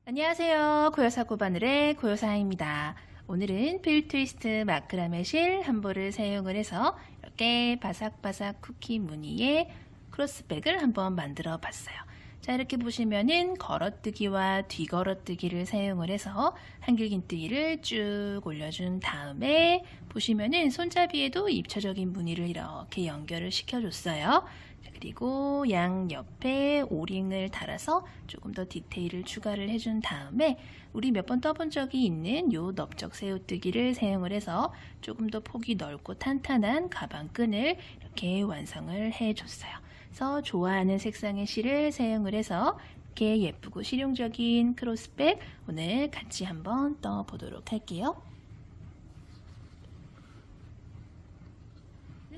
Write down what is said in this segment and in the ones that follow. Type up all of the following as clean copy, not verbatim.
안녕하세요. 고요사 고바늘의 고요사입니다. 오늘은 필 트위스트 마크라메 실 한 볼을 사용을 해서 이렇게 바삭바삭 쿠키 무늬의 크로스백을 한번 만들어 봤어요. 자, 이렇게 보시면은 걸어뜨기와 뒤걸어뜨기를 사용을 해서 한길긴뜨기를 쭉 올려준 다음에 보시면은 손잡이에도 입체적인 무늬를 이렇게 연결을 시켜줬어요. 그리고 양 옆에 오링을 달아서 조금 더 디테일을 추가를 해준 다음에 우리 몇 번 떠본 적이 있는 요 넓적 새우뜨기를 사용을 해서 조금 더 폭이 넓고 탄탄한 가방끈을 이렇게 완성을 해줬어요. 그래서 좋아하는 색상의 실을 사용을 해서 이렇게 예쁘고 실용적인 크로스백 오늘 같이 한번 떠보도록 할게요.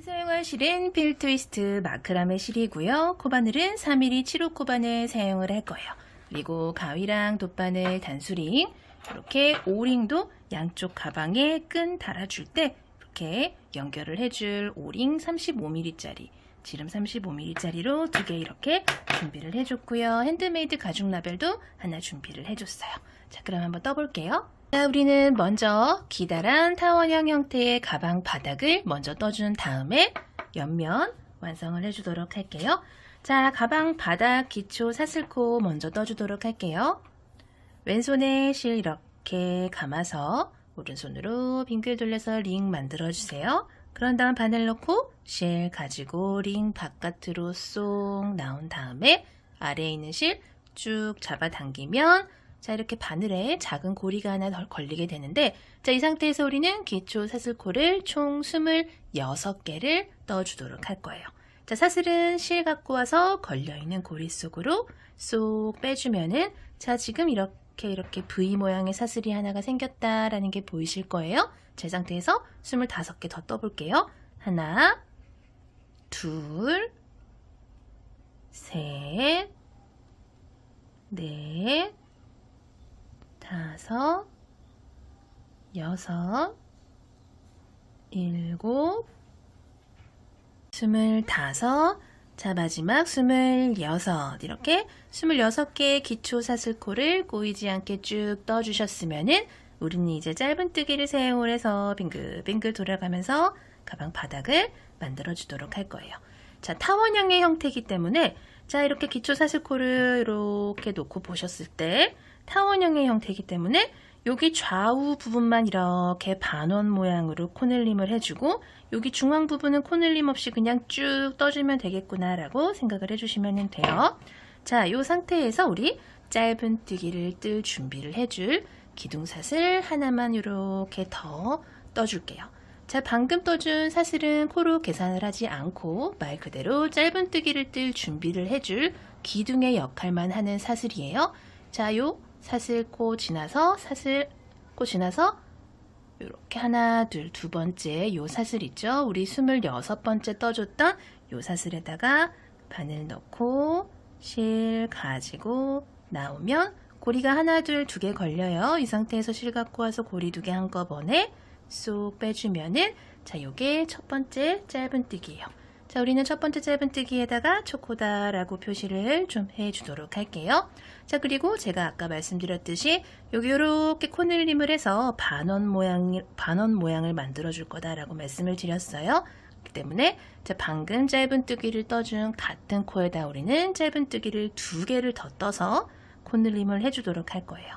사용할 실은 필 트위스트 마크라메 실이고요. 코바늘은 3mm 7호 코바늘 사용을 할 거예요. 그리고 가위랑 돗바늘 단수링, 이렇게 오링도 양쪽 가방에 끈 달아줄 때 이렇게 연결을 해줄 오링 35mm짜리, 지름 35mm짜리로 2개 이렇게 준비를 해줬고요. 핸드메이드 가죽 라벨도 하나 준비를 해줬어요. 자, 그럼 한번 떠볼게요. 자, 우리는 먼저 기다란 타원형 형태의 가방 바닥을 먼저 떠준 다음에 옆면 완성을 해주도록 할게요. 자, 가방 바닥 기초 사슬코 먼저 떠주도록 할게요. 왼손에 실 이렇게 감아서 오른손으로 빙글 돌려서 링 만들어주세요. 그런 다음 바늘 넣고 실 가지고 링 바깥으로 쏙 나온 다음에 아래에 있는 실 쭉 잡아당기면 자, 이렇게 바늘에 작은 고리가 하나 덜 걸리게 되는데, 자, 이 상태에서 우리는 기초 사슬코를 총 26개를 떠주도록 할 거예요. 자, 사슬은 실 갖고 와서 걸려있는 고리 속으로 쏙 빼주면은, 자, 지금 이렇게 V 모양의 사슬이 하나가 생겼다라는 게 보이실 거예요. 자, 이 상태에서 25개 더 떠볼게요. 하나, 둘, 셋, 넷, 다섯, 여섯, 일곱, 25, 자, 마지막 26, 이렇게 26개의 기초 사슬코를 꼬이지 않게 쭉 떠주셨으면은 우리는 이제 짧은뜨기를 사용을 해서 빙글빙글 돌아가면서 가방 바닥을 만들어 주도록 할 거예요. 자, 타원형의 형태이기 때문에 자, 이렇게 기초 사슬코를 이렇게 놓고 보셨을 때 타원형의 형태이기 때문에 여기 좌우 부분만 이렇게 반원 모양으로 코늘림을 해주고 여기 중앙 부분은 코늘림 없이 그냥 쭉 떠주면 되겠구나 라고 생각을 해주시면 돼요. 자, 이 상태에서 우리 짧은뜨기를 뜰 준비를 해줄 기둥사슬 하나만 이렇게 더 떠줄게요. 자, 방금 떠준 사슬은 코로 계산을 하지 않고 말 그대로 짧은뜨기를 뜰 준비를 해줄 기둥의 역할만 하는 사슬이에요. 자, 요 사슬코 지나서 이렇게 하나, 둘, 두 번째 요 사슬 있죠? 우리 26번째 떠줬던 요 사슬에다가 바늘 넣고 실 가지고 나오면 고리가 하나, 둘, 2개 걸려요. 이 상태에서 실 갖고 와서 고리 2개 한꺼번에 쏙 빼주면은 자, 요게 첫 번째 짧은뜨기예요. 자, 우리는 첫 번째 짧은뜨기에다가 초코다라고 표시를 좀 해주도록 할게요. 자, 그리고 제가 아까 말씀드렸듯이 여기 이렇게 코늘림을 해서 반원 모양을 만들어 줄 거다라고 말씀을 드렸어요. 그렇기 때문에 자, 방금 짧은뜨기를 떠준 같은 코에다 우리는 짧은뜨기를 2개를 더 떠서 코늘림을 해주도록 할 거예요.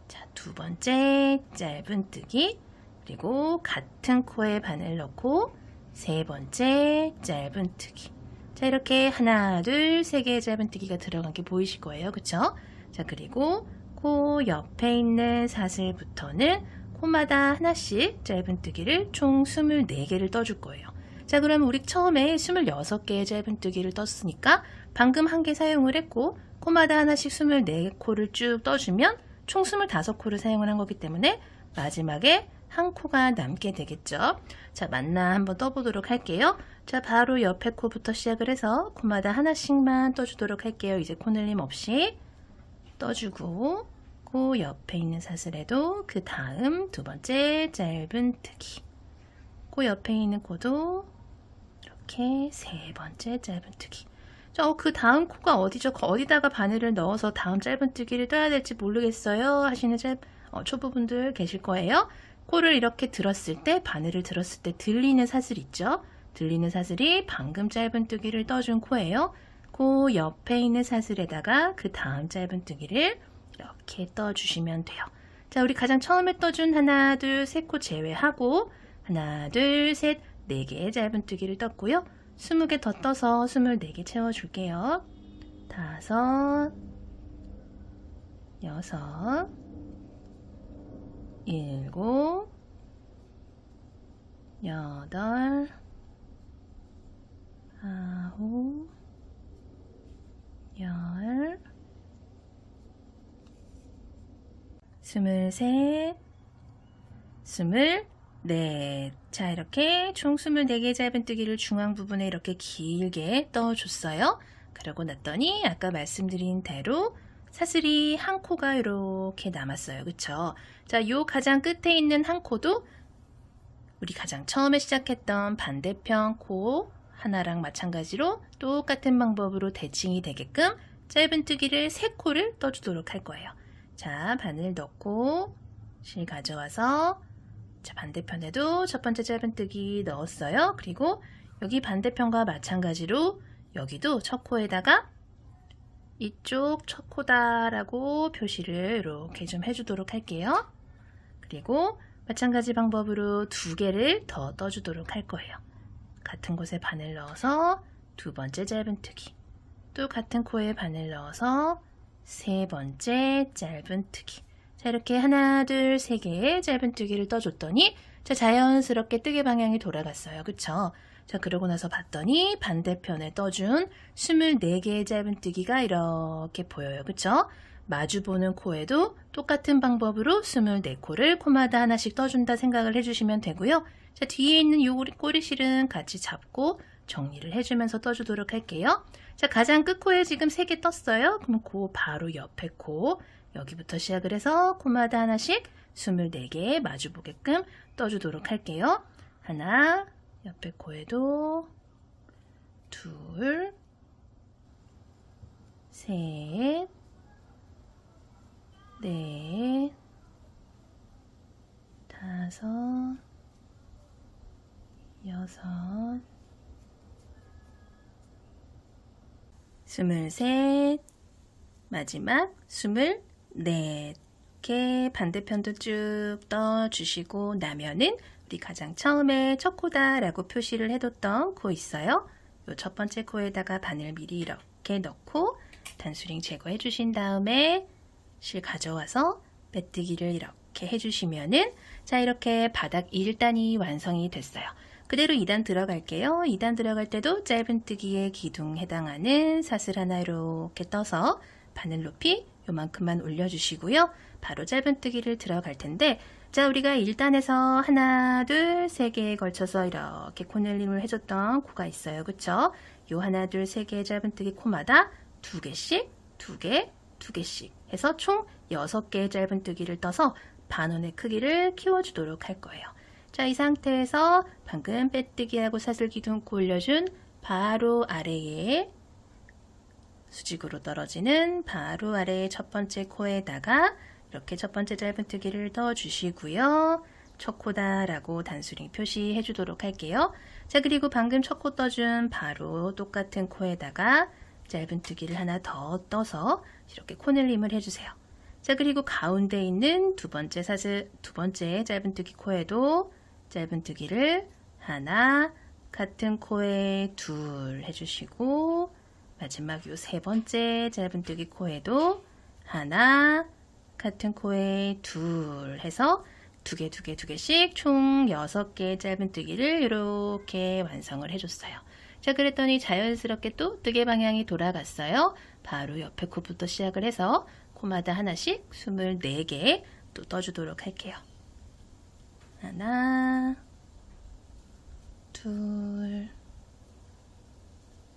자, 두 번째 짧은뜨기 그리고 같은 코에 바늘 넣고 세 번째 짧은뜨기. 자, 이렇게 하나, 둘, 세 개의 짧은뜨기가 들어간 게 보이실 거예요. 그쵸? 자, 그리고 코 옆에 있는 사슬부터는 코마다 하나씩 짧은뜨기를 총 24개를 떠줄 거예요. 자, 그럼 우리 처음에 26개의 짧은뜨기를 떴으니까 방금 한 개 사용을 했고 코마다 하나씩 24코를 쭉 떠주면 총 25코를 사용을 한 거기 때문에 마지막에 한 코가 남게 되겠죠. 자, 맞나 한번 떠보도록 할게요. 자, 바로 옆에 코부터 시작을 해서 코마다 하나씩만 떠주도록 할게요. 이제 코늘림 없이 떠주고 코 옆에 있는 사슬에도 그 다음 두 번째 짧은뜨기, 코 옆에 있는 코도 이렇게 세 번째 짧은뜨기. 그 다음 코가 어디죠? 어디다가 바늘을 넣어서 다음 짧은뜨기를 떠야 될지 모르겠어요 하시는 초보분들 계실 거예요. 코를 이렇게 들었을 때, 바늘을 들었을 때 들리는 사슬 있죠? 들리는 사슬이 방금 짧은뜨기를 떠준 코예요. 그 옆에 있는 사슬에다가 그 다음 짧은뜨기를 이렇게 떠주시면 돼요. 자, 우리 가장 처음에 떠준 하나, 둘, 셋 코 제외하고 하나, 둘, 셋, 4개의 짧은뜨기를 떴고요. 20개 더 떠서 24개 채워줄게요. 5, 6, 7, 8, 9, 10, 23, 24. 자, 이렇게 총 24개의 짧은뜨기를 중앙 부분에 이렇게 길게 떠줬어요. 그러고 났더니 아까 말씀드린 대로 사슬이 한 코가 이렇게 남았어요. 그쵸? 자, 요 가장 끝에 있는 한 코도 우리 가장 처음에 시작했던 반대편 코 하나랑 마찬가지로 똑같은 방법으로 대칭이 되게끔 짧은뜨기를 3코를 떠주도록 할 거예요. 자, 바늘 넣고 실 가져와서 자, 반대편에도 첫 번째 짧은뜨기 넣었어요. 그리고 여기 반대편과 마찬가지로 여기도 첫 코에다가 이쪽 첫 코다 라고 표시를 이렇게 좀 해주도록 할게요. 그리고 마찬가지 방법으로 2개를 더 떠주도록 할 거예요. 같은 곳에 바늘 넣어서 2번째 짧은뜨기, 또 같은 코에 바늘 넣어서 3번째 짧은뜨기. 자, 이렇게 하나, 둘, 3개의 짧은뜨기를 떠줬더니 자, 자연스럽게 뜨개 방향이 돌아갔어요. 그쵸? 자, 그러고 나서 봤더니 반대편에 떠준 24개의 짧은뜨기가 이렇게 보여요. 그쵸? 마주보는 코에도 똑같은 방법으로 24코를 코마다 하나씩 떠준다 생각을 해주시면 되고요. 자, 뒤에 있는 요 꼬리실은 같이 잡고 정리를 해주면서 떠주도록 할게요. 자, 가장 끝코에 지금 3개 떴어요. 그럼 그 바로 옆에 코, 여기부터 시작을 해서 코마다 하나씩 24개 마주보게끔 떠주도록 할게요. 하나, 옆에 코에도 둘, 셋, 넷, 5, 6, 23, 마지막 24. 이렇게 반대편도 쭉 떠주시고 나면은 우리 가장 처음에 첫 코다 라고 표시를 해뒀던 코 있어요. 요 첫 번째 코에다가 바늘 미리 이렇게 넣고 단수링 제거해 주신 다음에 실 가져와서 빼뜨기를 이렇게 해주시면은 자, 이렇게 바닥 1단이 완성이 됐어요. 그대로 2단 들어갈게요. 2단 들어갈 때도 짧은뜨기의 기둥 해당하는 사슬 하나 이렇게 떠서 바늘 높이 요만큼만 올려주시고요. 바로 짧은뜨기를 들어갈 텐데 자, 우리가 1단에서 하나, 둘, 3개에 걸쳐서 이렇게 코늘림을 해줬던 코가 있어요. 그쵸? 요 하나, 둘, 3개의 짧은뜨기 코마다 2개씩, 2개, 2개씩 해서 총 6개의 짧은뜨기를 떠서 반원의 크기를 키워주도록 할 거예요. 자, 이 상태에서 방금 빼뜨기하고 사슬 기둥코 올려준 바로 아래에 수직으로 떨어지는 바로 아래의 첫 번째 코에다가 이렇게 첫 번째 짧은뜨기를 떠주시고요. 첫 코다 라고 단수링 표시해 주도록 할게요. 자, 그리고 방금 첫 코 떠준 바로 똑같은 코에다가 짧은뜨기를 하나 더 떠서 이렇게 코늘림을 해주세요. 자, 그리고 가운데 있는 두 번째 짧은뜨기 코에도 짧은뜨기를 하나, 같은 코에 둘 해주시고 마지막 요 3번째 짧은뜨기 코에도 하나, 같은 코에 둘 해서 2개씩 총 6개의 짧은뜨기를 이렇게 완성을 해줬어요. 자, 그랬더니 자연스럽게 또 뜨개 방향이 돌아갔어요. 바로 옆에 코부터 시작을 해서 코마다 하나씩 24개 또 떠주도록 할게요. 하나, 둘,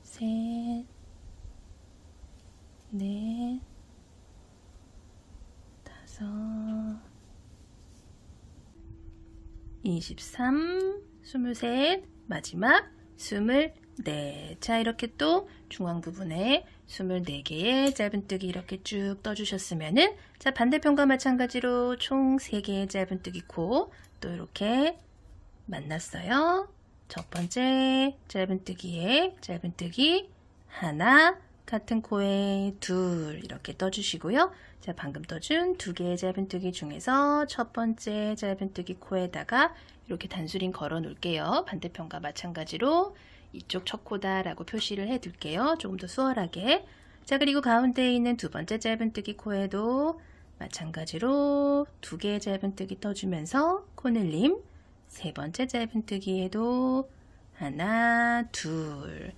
셋, 넷, 5, 23, 23, 마지막 24. 자, 이렇게 또 중앙 부분에 24개의 짧은뜨기 이렇게 쭉 떠주셨으면은 자 반대편과 마찬가지로 총 3개의 짧은뜨기 코 또 이렇게 만났어요. 첫 번째 짧은뜨기에 짧은뜨기 하나 같은 코에 둘 이렇게 떠주시고요. 자 방금 떠준 2개의 짧은뜨기 중에서 첫 번째 짧은뜨기 코에다가 이렇게 단수링 걸어 놓을게요. 반대편과 마찬가지로 이쪽 첫 코다 라고 표시를 해 둘게요. 조금 더 수월하게. 자 그리고 가운데에 있는 두 번째 짧은뜨기 코에도 마찬가지로 2개의 짧은뜨기 떠주면서 코늘림. 세 번째 짧은뜨기에도 하나 둘.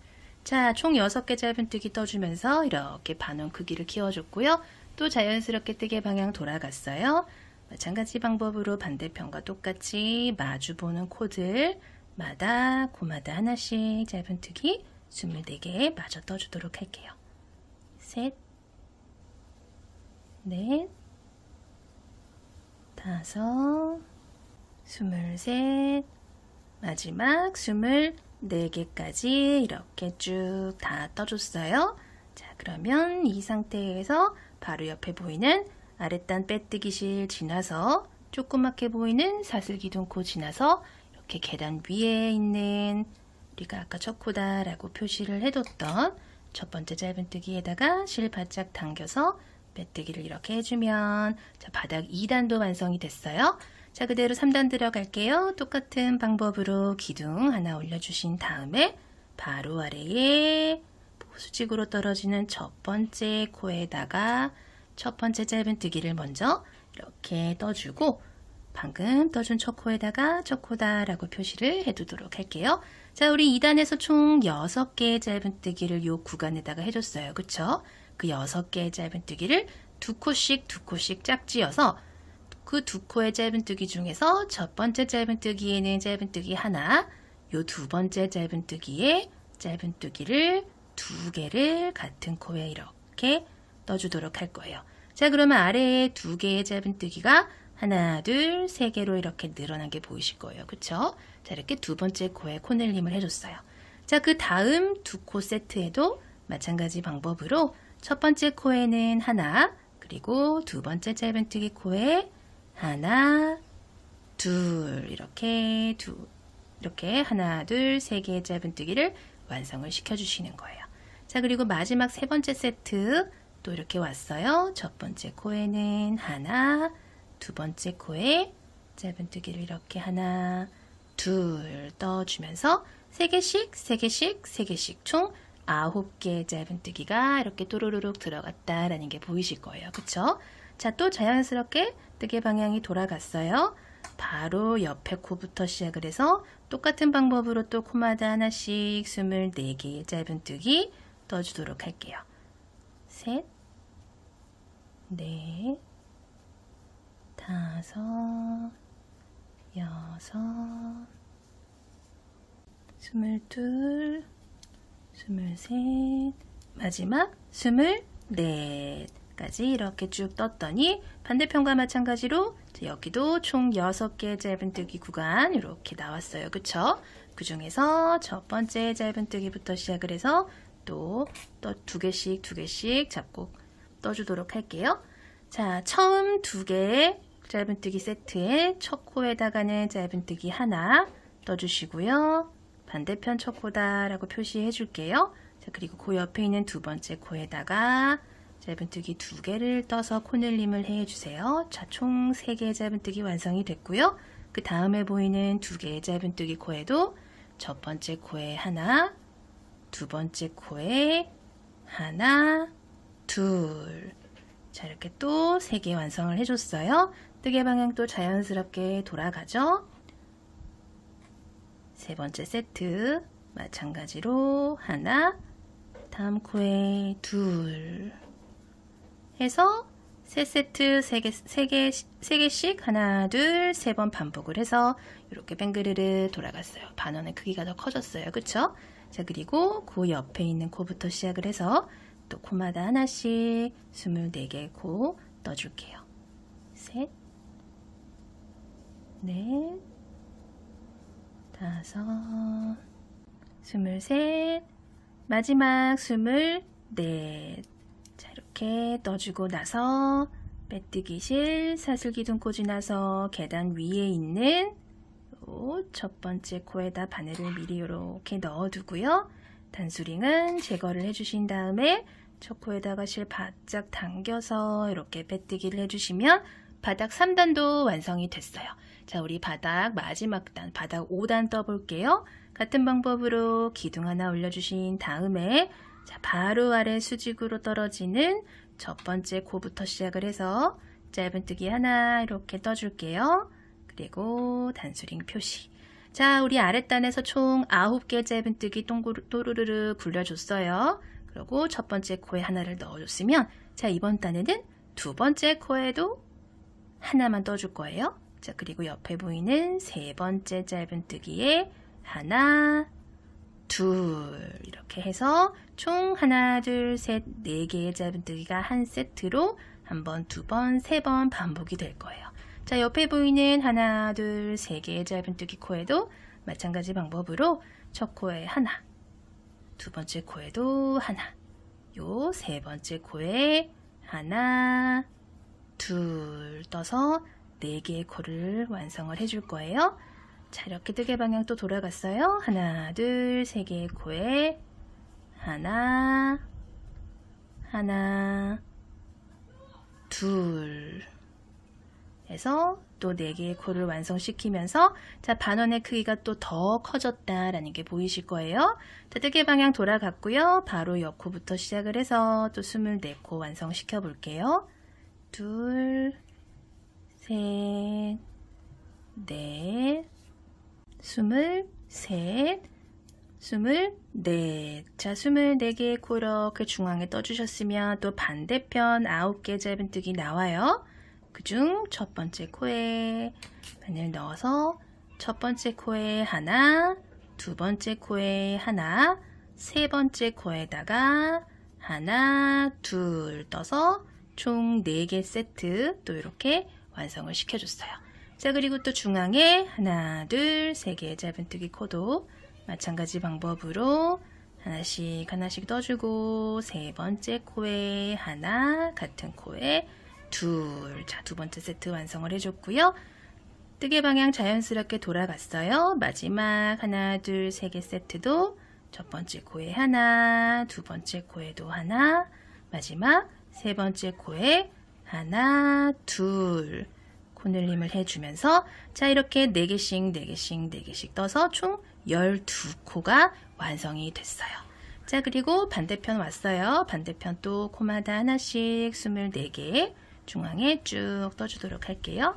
자 총 6개 짧은뜨기 떠주면서 이렇게 반원 크기를 키워줬고요. 또 자연스럽게 뜨개 방향 돌아갔어요. 마찬가지 방법으로 반대편과 똑같이 마주보는 코들마다 코마다 하나씩 짧은뜨기 24개 마저 떠주도록 할게요. 셋, 넷, 다섯, 23, 마지막 24개까지 이렇게 쭉 다 떠줬어요. 자, 그러면 이 상태에서 바로 옆에 보이는 아랫단 빼뜨기실 지나서 조그맣게 보이는 사슬기둥코 지나서 이렇게 계단 위에 있는 우리가 아까 첫 코다 라고 표시를 해뒀던 첫 번째 짧은뜨기에다가 실 바짝 당겨서 빼뜨기를 이렇게 해주면 자, 바닥 2단도 완성이 됐어요. 자 그대로 3단 들어갈게요. 똑같은 방법으로 기둥 하나 올려주신 다음에 바로 아래에 보수직으로 떨어지는 첫 번째 코에다가 첫 번째 짧은뜨기를 먼저 이렇게 떠주고 방금 떠준 첫 코에다가 첫 코다 라고 표시를 해두도록 할게요. 자 우리 2단에서 총 6개의 짧은뜨기를 이 구간에다가 해줬어요. 그쵸? 그 6개의 짧은뜨기를 2코씩 짝지어서 그 2코의 짧은뜨기 중에서 첫 번째 짧은뜨기에는 짧은뜨기 하나, 요 두 번째 짧은뜨기에 짧은뜨기를 2개를 같은 코에 이렇게 떠주도록 할 거예요. 자, 그러면 아래에 2개의 짧은뜨기가 하나, 둘, 3개로 이렇게 늘어난 게 보이실 거예요. 그쵸? 자, 이렇게 두 번째 코에 코늘림을 해줬어요. 자, 그 다음 2코 세트에도 마찬가지 방법으로 첫 번째 코에는 하나, 그리고 두 번째 짧은뜨기 코에 하나, 둘, 이렇게 하나, 둘, 3개의 짧은뜨기를 완성을 시켜주시는 거예요. 자, 그리고 마지막 세 번째 세트 또 이렇게 왔어요. 첫 번째 코에는 하나, 두 번째 코에 짧은뜨기를 이렇게 하나, 둘 떠주면서 3개씩 총 9개의 짧은뜨기가 이렇게 또르르륵 들어갔다라는 게 보이실 거예요. 그쵸? 자, 또 자연스럽게 뜨개 방향이 돌아갔어요. 바로 옆에 코부터 시작을 해서 똑같은 방법으로 또 코마다 하나씩 24개의 짧은뜨기 떠주도록 할게요. 셋, 넷, 다섯, 여섯, 22, 23, 마지막 24까지 이렇게 쭉 떴더니 반대편과 마찬가지로 여기도 총 6개의 짧은뜨기 구간 이렇게 나왔어요. 그쵸? 그 중에서 첫 번째 짧은뜨기부터 시작을 해서 또 2개씩 잡고 떠주도록 할게요. 자, 처음 2개의 짧은뜨기 세트에 첫 코에다가는 짧은뜨기 하나 떠주시고요. 반대편 첫 코다 라고 표시해 줄게요. 자, 그리고 그 옆에 있는 두 번째 코에다가 짧은뜨기 2개를 떠서 코늘림을 해주세요. 자, 총 3개의 짧은뜨기 완성이 됐고요. 그 다음에 보이는 2개의 짧은뜨기 코에도 첫 번째 코에 하나, 두 번째 코에 하나, 둘. 자, 이렇게 또 3개 완성을 해줬어요. 뜨개 방향도 자연스럽게 돌아가죠. 세 번째 세트 마찬가지로 하나, 다음 코에 둘 해서 세 세트 3개씩 하나, 둘, 3번 반복을 해서 이렇게 뱅그르르 돌아갔어요. 반원의 크기가 더 커졌어요. 그쵸? 자, 그리고 그 옆에 있는 코부터 시작을 해서 또 코마다 하나씩 24개의 코 떠줄게요. 셋, 넷, 다섯, 23, 마지막 24. 자, 이렇게 떠주고 나서 빼뜨기 실 사슬기둥 지나서 계단 위에 있는 첫 번째 코에다 바늘을 미리 이렇게 넣어두고요. 단수링은 제거를 해주신 다음에 첫 코에다가 실 바짝 당겨서 이렇게 빼뜨기를 해주시면 바닥 3단도 완성이 됐어요. 자, 우리 바닥 마지막 단, 바닥 5단 떠볼게요. 같은 방법으로 기둥 하나 올려주신 다음에 자, 바로 아래 수직으로 떨어지는 첫 번째 코부터 시작을 해서 짧은뜨기 하나 이렇게 떠줄게요. 그리고 단수링 표시. 자, 우리 아랫단에서 총 9개 짧은뜨기 또르르르 굴려줬어요. 그리고 첫 번째 코에 하나를 넣어줬으면 자, 이번 단에는 두 번째 코에도 하나만 떠줄 거예요. 자, 그리고 옆에 보이는 세 번째 짧은뜨기에 하나, 둘 이렇게 해서 총 하나, 둘, 셋, 네 개의 짧은뜨기가 한 세트로 한 번, 두 번, 세 번 반복이 될 거예요. 자, 옆에 보이는 하나, 둘, 세 개의 짧은뜨기 코에도 마찬가지 방법으로 첫 코에 하나, 두 번째 코에도 하나, 요 세 번째 코에 하나, 둘 떠서 네 개의 코를 완성을 해줄 거예요. 자, 이렇게 뜨개 방향 또 돌아갔어요. 하나, 둘, 세 개의 코에 하나, 하나, 둘 해서 또 4개의 코를 완성시키면서 자, 반원의 크기가 또 더 커졌다라는 게 보이실 거예요. 자, 뜨개 방향 돌아갔고요. 바로 옆 코부터 시작을 해서 또 24코 완성시켜 볼게요. 둘, 셋, 넷, 23, 24. 자, 24개의 코 이렇게 중앙에 떠주셨으면 또 반대편 9개 짧은뜨기 나와요. 그중 첫 번째 코에 바늘 넣어서 첫 번째 코에 하나, 두 번째 코에 하나, 세 번째 코에다가 하나, 둘 떠서 총 4개 세트 또 이렇게 완성을 시켜줬어요. 자, 그리고 또 중앙에 하나, 둘, 세 개의 짧은뜨기 코도 마찬가지 방법으로 하나씩 하나씩 떠주고 세 번째 코에 하나, 같은 코에 둘. 자, 두 번째 세트 완성을 해줬고요. 뜨개 방향 자연스럽게 돌아갔어요. 마지막 하나, 둘, 세 개 세트도 첫 번째 코에 하나, 두 번째 코에도 하나, 마지막 세 번째 코에 하나, 둘 코늘림을 해주면서 자, 이렇게 4개씩 4개씩 4개씩 떠서 총 12코가 완성이 됐어요. 자, 그리고 반대편 왔어요. 반대편 또 코마다 하나씩 24개 중앙에 쭉 떠주도록 할게요.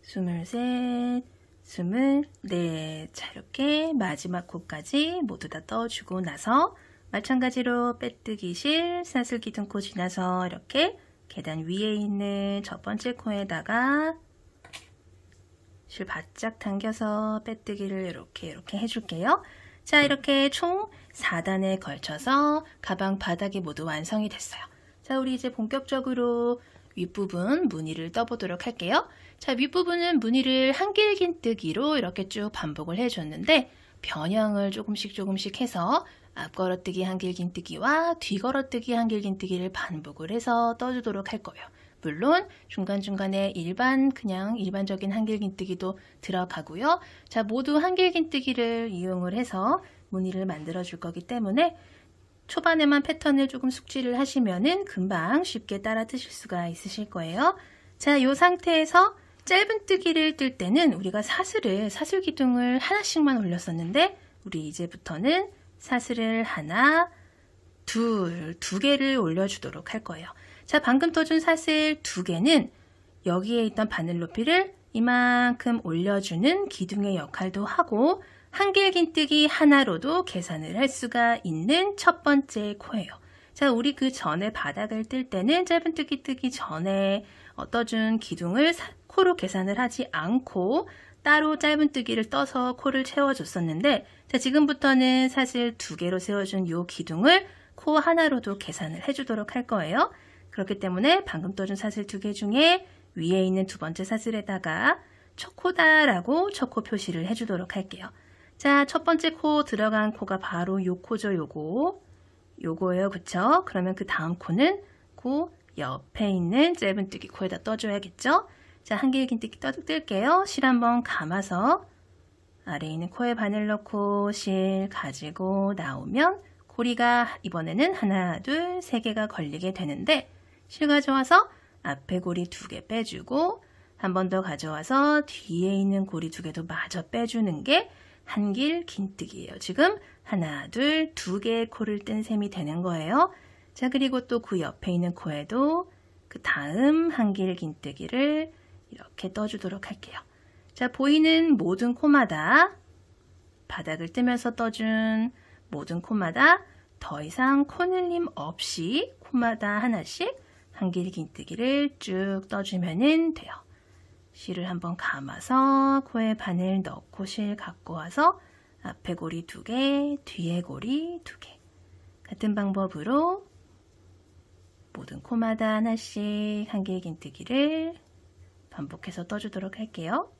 스물셋, 24. 자, 이렇게 마지막 코까지 모두 다 떠주고 나서 마찬가지로 빼뜨기 실 사슬기둥 코 지나서 이렇게 계단 위에 있는 첫 번째 코에다가 실 바짝 당겨서 빼뜨기를 이렇게 해줄게요. 자, 이렇게 총 4단에 걸쳐서 가방 바닥이 모두 완성이 됐어요. 자, 우리 이제 본격적으로 윗부분 무늬를 떠보도록 할게요. 자, 윗부분은 무늬를 한길긴뜨기로 이렇게 쭉 반복을 해줬는데 변형을 조금씩 해서 앞걸어뜨기 한길긴뜨기와 뒤걸어뜨기 한길긴뜨기를 반복을 해서 떠주도록 할 거예요. 물론 중간중간에 그냥 일반적인 한길긴뜨기도 들어가고요. 자, 모두 한길긴뜨기를 이용을 해서 무늬를 만들어 줄 거기 때문에 초반에만 패턴을 조금 숙지를 하시면은 금방 쉽게 따라 뜨실 수가 있으실 거예요. 자, 이 상태에서 짧은뜨기를 뜰 때는 우리가 사슬기둥을 하나씩만 올렸었는데 우리 이제부터는 사슬을 하나, 두 개를 올려주도록 할 거예요. 자, 방금 떠준 사슬 2개는 여기에 있던 바늘 높이를 이만큼 올려주는 기둥의 역할도 하고 한길긴뜨기 하나로도 계산을 할 수가 있는 첫 번째 코예요. 자, 우리 그 전에 바닥을 뜰 때는 짧은뜨기 뜨기 전에 떠준 기둥을 코로 계산을 하지 않고 따로 짧은뜨기를 떠서 코를 채워줬었는데 자, 지금부터는 사슬 2개로 세워준 이 기둥을 코 하나로도 계산을 해주도록 할 거예요. 그렇기 때문에 방금 떠준 사슬 2개 중에 위에 있는 두 번째 사슬에다가 초코다라고 초코 표시를 해주도록 할게요. 자, 첫 번째 코 들어간 코가 바로 요 코죠, 요거예요, 그쵸? 그러면 그 다음 코는 그 옆에 있는 짧은뜨기 코에다 떠줘야겠죠? 자, 한길긴뜨기 뜰게요. 실 한번 감아서 아래에 있는 코에 바늘 넣고 실 가지고 나오면 고리가 이번에는 하나, 둘, 세 개가 걸리게 되는데 실 가져와서 앞에 고리 2개 빼주고 한 번 더 가져와서 뒤에 있는 고리 2개도 마저 빼주는 게 한길긴뜨기예요. 지금 하나, 둘, 2개의 코를 뜬 셈이 되는 거예요. 자, 그리고 또 그 옆에 있는 코에도 그 다음 한길긴뜨기를 이렇게 떠주도록 할게요. 자, 보이는 모든 코마다 바닥을 뜨면서 떠준 모든 코마다 더 이상 코늘림 없이 코마다 하나씩 한길긴뜨기를 쭉 떠주면 돼요. 실을 한번 감아서 코에 바늘 넣고 실 갖고 와서 앞에 고리 2개, 뒤에 고리 2개. 같은 방법으로 모든 코마다 하나씩 한길긴뜨기를 반복해서 떠주도록 할게요.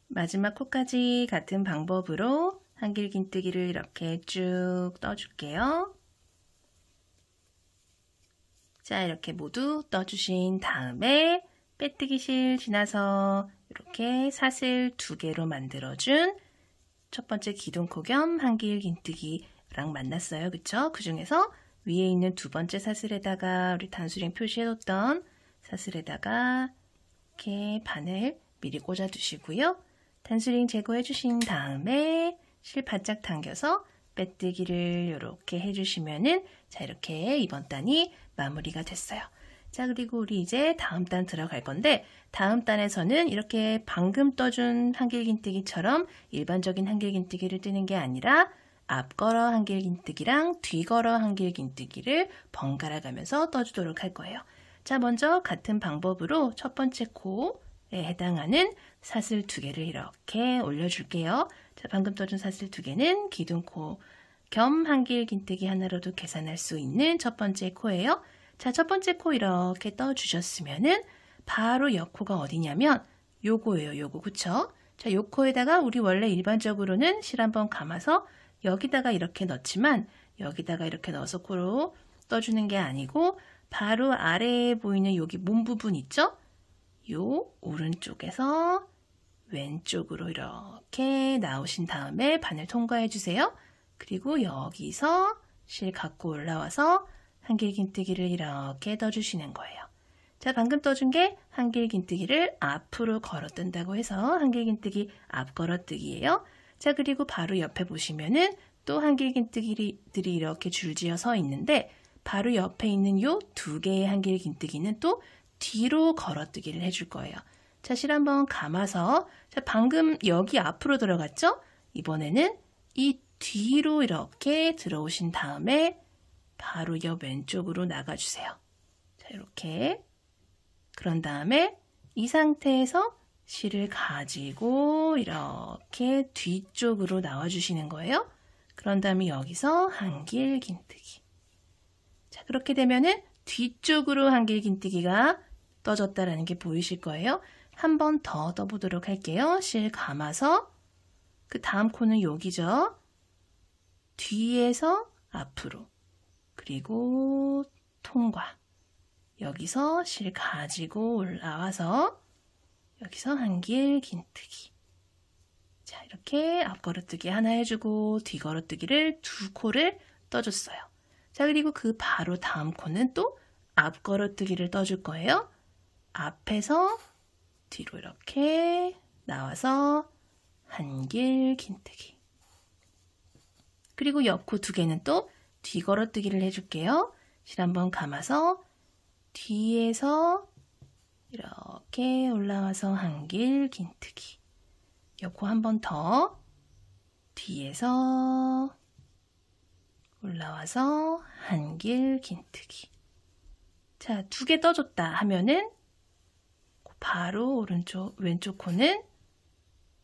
마지막 코까지 같은 방법으로 한길긴뜨기를 이렇게 쭉 떠줄게요. 자, 이렇게 모두 떠주신 다음에 빼뜨기 실 지나서 이렇게 사슬 2개로 만들어준 첫 번째 기둥코 겸 한길긴뜨기랑 만났어요. 그쵸? 그 중에서 위에 있는 두 번째 사슬에다가 우리 단수링 표시해뒀던 사슬에다가 이렇게 바늘 미리 꽂아 두시고요. 단수링 제거해 주신 다음에 실 바짝 당겨서 빼뜨기를 이렇게 해주시면은 자, 이렇게 이번 단이 마무리가 됐어요. 자, 그리고 우리 이제 다음 단 들어갈 건데 다음 단에서는 이렇게 방금 떠준 한길긴뜨기처럼 일반적인 한길긴뜨기를 뜨는 게 아니라 앞걸어 한길긴뜨기랑 뒤걸어 한길긴뜨기를 번갈아 가면서 떠주도록 할 거예요. 자, 먼저 같은 방법으로 첫 번째 코에 해당하는 사슬 2개를 이렇게 올려줄게요. 자, 방금 떠준 사슬 2개는 기둥코 겸 한길긴뜨기 하나로도 계산할 수 있는 첫 번째 코예요. 자, 첫 번째 코 이렇게 떠주셨으면은 바로 옆 코가 어디냐면 요거예요. 요거, 그쵸? 자, 요 코에다가 우리 원래 일반적으로는 실 한번 감아서 여기다가 이렇게 넣지만 여기다가 이렇게 넣어서 코로 떠주는 게 아니고 바로 아래에 보이는 여기 몸 부분 있죠? 요 오른쪽에서 왼쪽으로 이렇게 나오신 다음에 바늘 통과해 주세요. 그리고 여기서 실 갖고 올라와서 한길긴뜨기를 이렇게 떠주시는 거예요. 자, 방금 떠준 게 한길긴뜨기를 앞으로 걸어 뜬다고 해서 한길긴뜨기 앞 걸어뜨기예요. 자, 그리고 바로 옆에 보시면은 또 한길긴뜨기들이 이렇게 줄지어 서 있는데 바로 옆에 있는 요 2개의 한길긴뜨기는 또 뒤로 걸어뜨기를 해줄 거예요. 자, 실 한번 감아서 자, 방금 여기 앞으로 들어갔죠? 이번에는 이 뒤로 이렇게 들어오신 다음에 바로 옆 왼쪽으로 나가주세요. 자, 이렇게. 그런 다음에 이 상태에서 실을 가지고 이렇게 뒤쪽으로 나와주시는 거예요. 그런 다음에 여기서 한길긴뜨기. 자, 그렇게 되면은 뒤쪽으로 한길긴뜨기가 떠졌다라는 게 보이실 거예요. 한 번 더 떠보도록 할게요. 실 감아서 그 다음 코는 여기죠. 뒤에서 앞으로 그리고 통과. 여기서 실 가지고 올라와서 여기서 한길긴뜨기. 자, 이렇게 앞걸어뜨기 하나 해주고 뒤걸어뜨기를 2코를 떠줬어요. 자, 그리고 그 바로 다음 코는 또 앞걸어뜨기를 떠줄 거예요. 앞에서 뒤로 이렇게 나와서 한길긴뜨기. 그리고 옆 코 2개는 또 뒤걸어뜨기를 해줄게요. 실 한번 감아서 뒤에서 이렇게 올라와서 한길 긴뜨기. 옆코 한 번 더. 뒤에서 올라와서 한길 긴뜨기. 자, 2개 떠줬다 하면은 바로 왼쪽 코는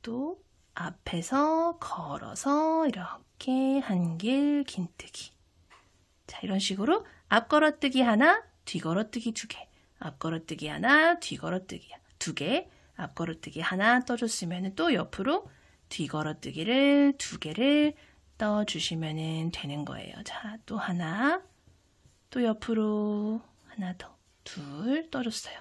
또 앞에서 걸어서 이렇게 한길 긴뜨기. 자, 이런 식으로 앞걸어뜨기 하나, 뒤걸어뜨기 2개. 앞걸어뜨기 하나, 뒤걸어뜨기 2개. 앞걸어뜨기 하나 떠줬으면 또 옆으로 뒤걸어뜨기를 2개를 떠주시면 되는 거예요. 자, 또 하나, 또 옆으로 하나 더, 2 떠줬어요.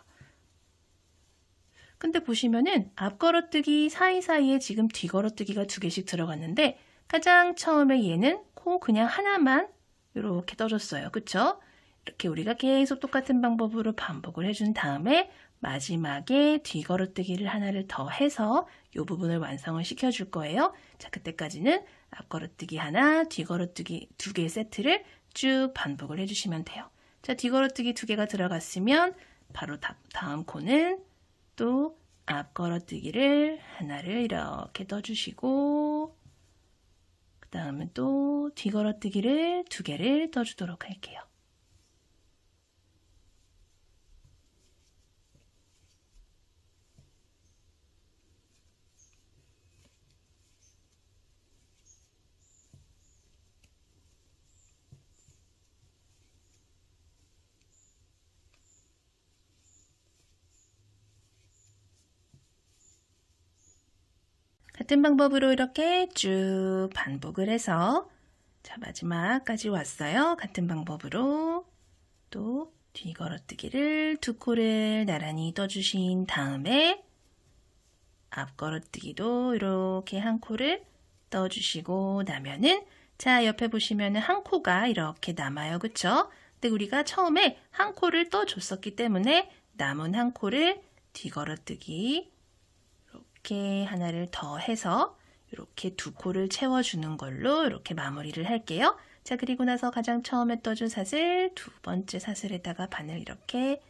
근데 보시면은 앞걸어뜨기 사이사이에 지금 뒤걸어뜨기가 2개씩 들어갔는데 가장 처음에 얘는 코 그냥 하나만 이렇게 떠줬어요. 그쵸? 이렇게 우리가 계속 똑같은 방법으로 반복을 해준 다음에 마지막에 뒤걸어뜨기를 하나를 더 해서 이 부분을 완성을 시켜줄 거예요. 자, 그때까지는 앞걸어뜨기 하나, 뒤걸어뜨기 2개 세트를 쭉 반복을 해주시면 돼요. 자, 뒤걸어뜨기 2개가 들어갔으면 바로 다음 코는 또 앞걸어뜨기를 하나를 이렇게 떠주시고 그 다음은 또 뒤걸어뜨기를 2개를 떠주도록 할게요. 같은 방법으로 이렇게 쭉 반복을 해서 자, 마지막까지 왔어요. 같은 방법으로 또 뒤걸어뜨기를 2코를 나란히 떠주신 다음에 앞걸어뜨기도 이렇게 한 코를 떠주시고 나면은 자, 옆에 보시면은 한 코가 이렇게 남아요. 그쵸? 근데 우리가 처음에 한 코를 떠줬었기 때문에 남은 한 코를 뒤걸어뜨기 이렇게 하나를 더 해서 이렇게 2코를 채워주는 걸로 이렇게 마무리를 할게요. 자, 그리고 나서 가장 처음에 떠준 사슬, 2번째 사슬에다가 바늘 이렇게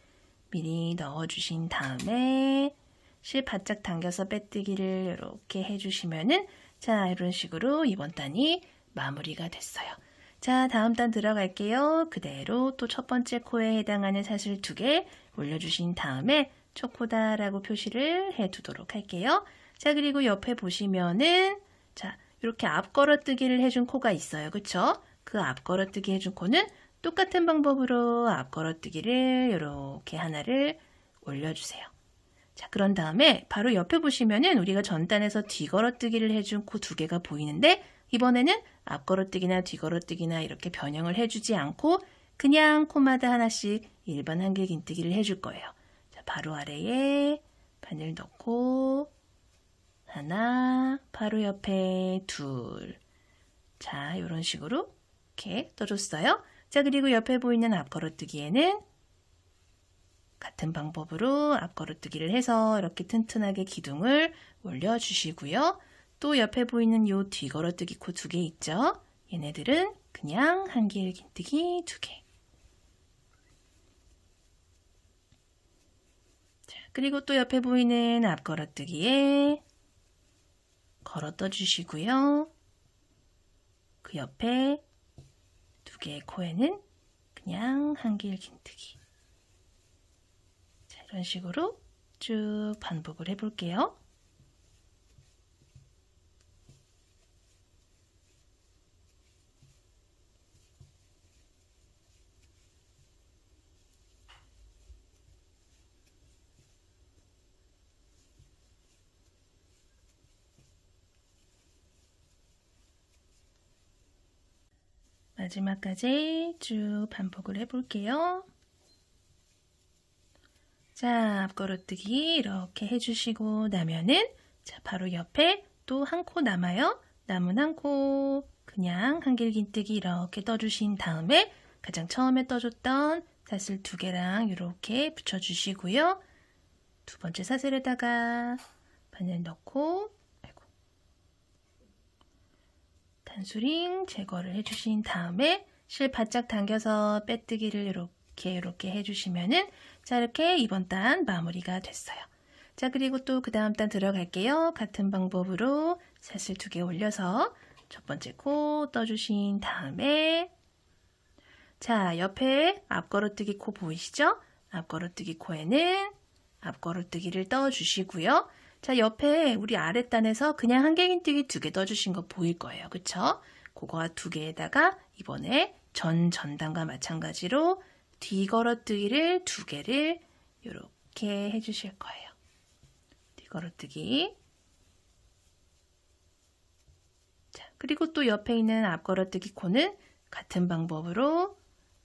미리 넣어주신 다음에 실 바짝 당겨서 빼뜨기를 이렇게 해주시면은 자, 이런 식으로 이번 단이 마무리가 됐어요. 자, 다음 단 들어갈게요. 그대로 또 첫 번째 코에 해당하는 사슬 2개 올려주신 다음에 첫 코다라고 표시를 해두도록 할게요. 자, 그리고 옆에 보시면은 자, 이렇게 앞걸어뜨기를 해준 코가 있어요. 그쵸? 그 앞걸어뜨기 해준 코는 똑같은 방법으로 앞걸어뜨기를 이렇게 하나를 올려주세요. 자, 그런 다음에 바로 옆에 보시면은 우리가 전단에서 뒤걸어뜨기를 해준 코 2개가 보이는데 이번에는 앞걸어뜨기나 뒤걸어뜨기나 이렇게 변형을 해주지 않고 그냥 코마다 하나씩 일반 한길 긴뜨기를 해줄 거예요. 자, 바로 아래에 바늘 넣고 하나, 바로 옆에 2. 자, 이런 식으로 이렇게 떠줬어요. 자, 그리고 옆에 보이는 앞걸어뜨기에는 같은 방법으로 앞걸어뜨기를 해서 이렇게 튼튼하게 기둥을 올려주시고요. 또 옆에 보이는 요 뒤걸어뜨기 코 2개 있죠? 얘네들은 그냥 한길 긴뜨기 2개. 자, 그리고 또 옆에 보이는 앞걸어뜨기에 걸어 떠주시고요. 그 옆에 2개의 코에는 그냥 한길 긴뜨기. 자, 이런 식으로 쭉 반복을 해볼게요. 마지막까지 쭉 반복을 해볼게요. 자, 앞걸어뜨기 이렇게 해주시고 나면은 자, 바로 옆에 또 한 코 남아요. 남은 한 코 그냥 한길 긴뜨기 이렇게 떠주신 다음에 가장 처음에 떠줬던 사슬 2개랑 이렇게 붙여주시고요. 2번째 사슬에다가 바늘 넣고 단수링 제거를 해주신 다음에 실 바짝 당겨서 빼뜨기를 이렇게 해주시면은 자, 이렇게 이번 단 마무리가 됐어요. 자, 그리고 또 그 다음 단 들어갈게요. 같은 방법으로 사슬 2개 올려서 첫 번째 코 떠주신 다음에 자, 옆에 앞걸어뜨기 코 보이시죠? 앞걸어뜨기 코에는 앞걸어뜨기를 떠주시고요. 자, 옆에 우리 아랫단에서 그냥 한길긴뜨기 2개 떠주신 거 보일 거예요. 그쵸? 그거 2개에다가 이번에 전단과 마찬가지로 뒤걸어뜨기를 2개를 이렇게 해주실 거예요. 뒤걸어뜨기. 자, 그리고 또 옆에 있는 앞걸어뜨기 코는 같은 방법으로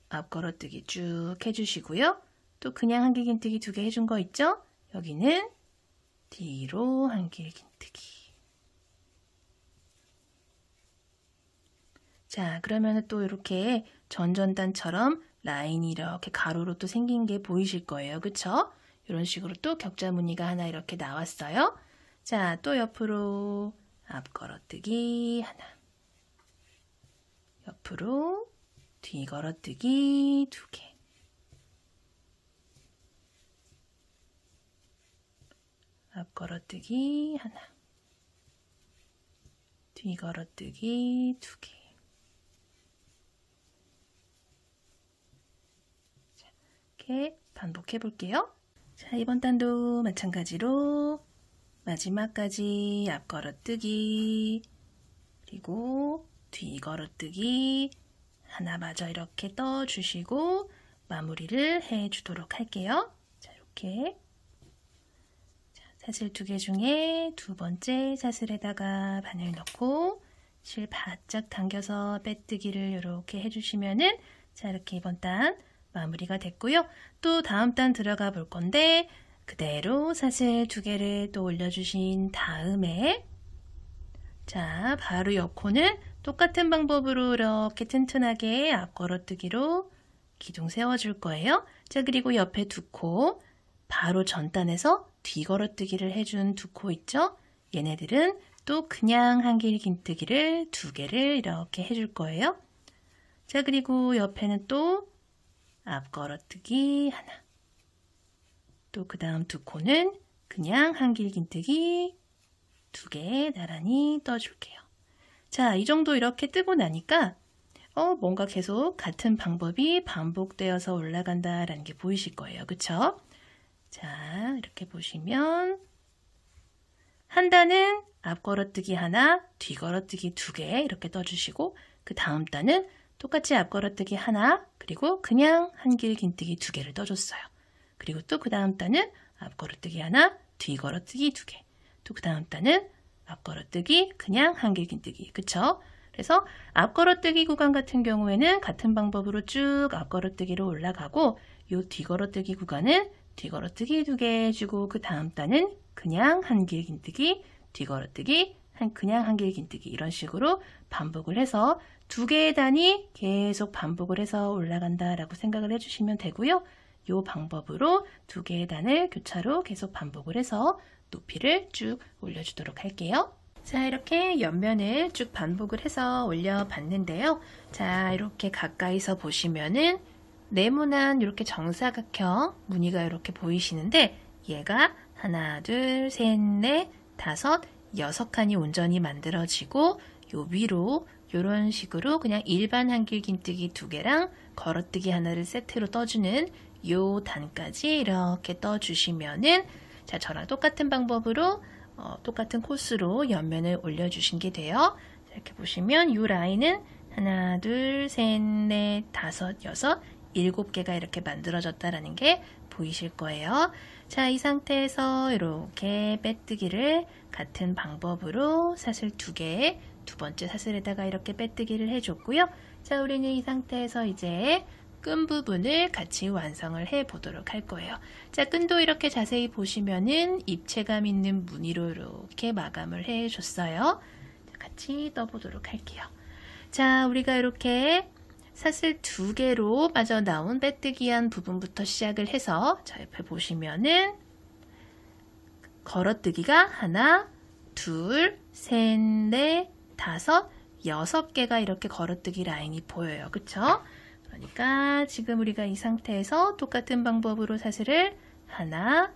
앞걸어뜨기 쭉 해주시고요. 또 그냥 한길긴뜨기 2개 해준 거 있죠? 여기는 뒤로 한길긴뜨기. 자, 그러면 또 이렇게 전전단처럼 라인이 이렇게 가로로 또 생긴 게 보이실 거예요. 그쵸? 이런 식으로 또 격자 무늬가 하나 이렇게 나왔어요. 자, 또 옆으로 앞걸어뜨기 하나. 옆으로 뒤걸어뜨기 2개. 앞걸어뜨기 하나. 뒤걸어뜨기 2개. 자, 이렇게 반복해 볼게요. 자, 이번 단도 마찬가지로 마지막까지 앞걸어뜨기 그리고 뒤걸어뜨기 하나마저 이렇게 떠주시고 마무리를 해주도록 할게요. 자, 이렇게 자, 사슬 2개 중에 2번째 사슬에다가 바늘 넣고 실 바짝 당겨서 빼뜨기를 이렇게 해주시면은 자, 이렇게 이번 단 마무리가 됐고요. 또 다음 단 들어가 볼 건데 그대로 사슬 2개를 또 올려주신 다음에 자, 바로 옆 코는 똑같은 방법으로 이렇게 튼튼하게 앞걸어뜨기로 기둥 세워줄 거예요. 자, 그리고 옆에 2코 바로 전단에서 뒤걸어뜨기를 해준 2코 있죠? 얘네들은 또 그냥 한길긴뜨기를 2개를 이렇게 해줄 거예요. 자, 그리고 옆에는 또 앞걸어뜨기 하나. 또 그 다음 2코는 그냥 한길긴뜨기 2개 나란히 떠줄게요. 자, 이 정도 이렇게 뜨고 나니까 뭔가 계속 같은 방법이 반복되어서 올라간다라는 게 보이실 거예요. 그쵸? 자, 이렇게 보시면 한 단은 앞걸어뜨기 하나, 뒤걸어뜨기 2개 이렇게 떠주시고 그 다음 단은 똑같이 앞걸어뜨기 하나, 그리고 그냥 한길긴뜨기 2개를 떠줬어요. 그리고 또 그 다음 단은 앞걸어뜨기 하나, 뒤걸어뜨기 2개. 또 그 다음 단은 앞걸어뜨기, 그냥 한길긴뜨기. 그쵸? 그래서 앞걸어뜨기 구간 같은 경우에는 같은 방법으로 쭉 앞걸어뜨기로 올라가고 요 뒤걸어뜨기 구간은 뒤걸어뜨기 2개 해주고 그 다음 단은 그냥 한길긴뜨기, 뒤걸어뜨기, 그냥 한길긴뜨기 이런 식으로 반복을 해서 2개의 단이 계속 반복을 해서 올라간다라고 생각을 해주시면 되고요. 이 방법으로 2개의 단을 교차로 계속 반복을 해서 높이를 쭉 올려주도록 할게요. 자, 이렇게 옆면을 쭉 반복을 해서 올려봤는데요. 자, 이렇게 가까이서 보시면은 네모난 이렇게 정사각형 무늬가 이렇게 보이시는데 얘가 하나, 둘, 셋, 넷, 다섯, 6칸이 온전히 만들어지고 요 위로 이런 식으로 그냥 일반 한길긴뜨기 2개랑 걸어뜨기 하나를 세트로 떠주는 요 단까지 이렇게 떠주시면은 자, 저랑 똑같은 방법으로 똑같은 코스로 옆면을 올려주신 게 돼요. 이렇게 보시면 이 라인은 하나, 둘, 셋, 넷, 다섯, 여섯, 7개가 이렇게 만들어졌다라는 게 보이실 거예요. 자, 이 상태에서 이렇게 빼뜨기를 같은 방법으로 사슬 2개, 2번째 사슬에다가 이렇게 빼뜨기를 해줬고요. 자, 우리는 이 상태에서 이제 끈 부분을 같이 완성을 해 보도록 할 거예요. 자, 끈도 이렇게 자세히 보시면은 입체감 있는 무늬로 이렇게 마감을 해 줬어요. 같이 떠보도록 할게요. 자, 우리가 이렇게 사슬 2개로 빠져나온 빼뜨기한 부분부터 시작을 해서 자, 옆에 보시면은 걸어뜨기가 하나, 둘, 셋, 넷, 다섯, 6개가 이렇게 걸어뜨기 라인이 보여요. 그쵸? 그러니까 지금 우리가 이 상태에서 똑같은 방법으로 사슬을 하나,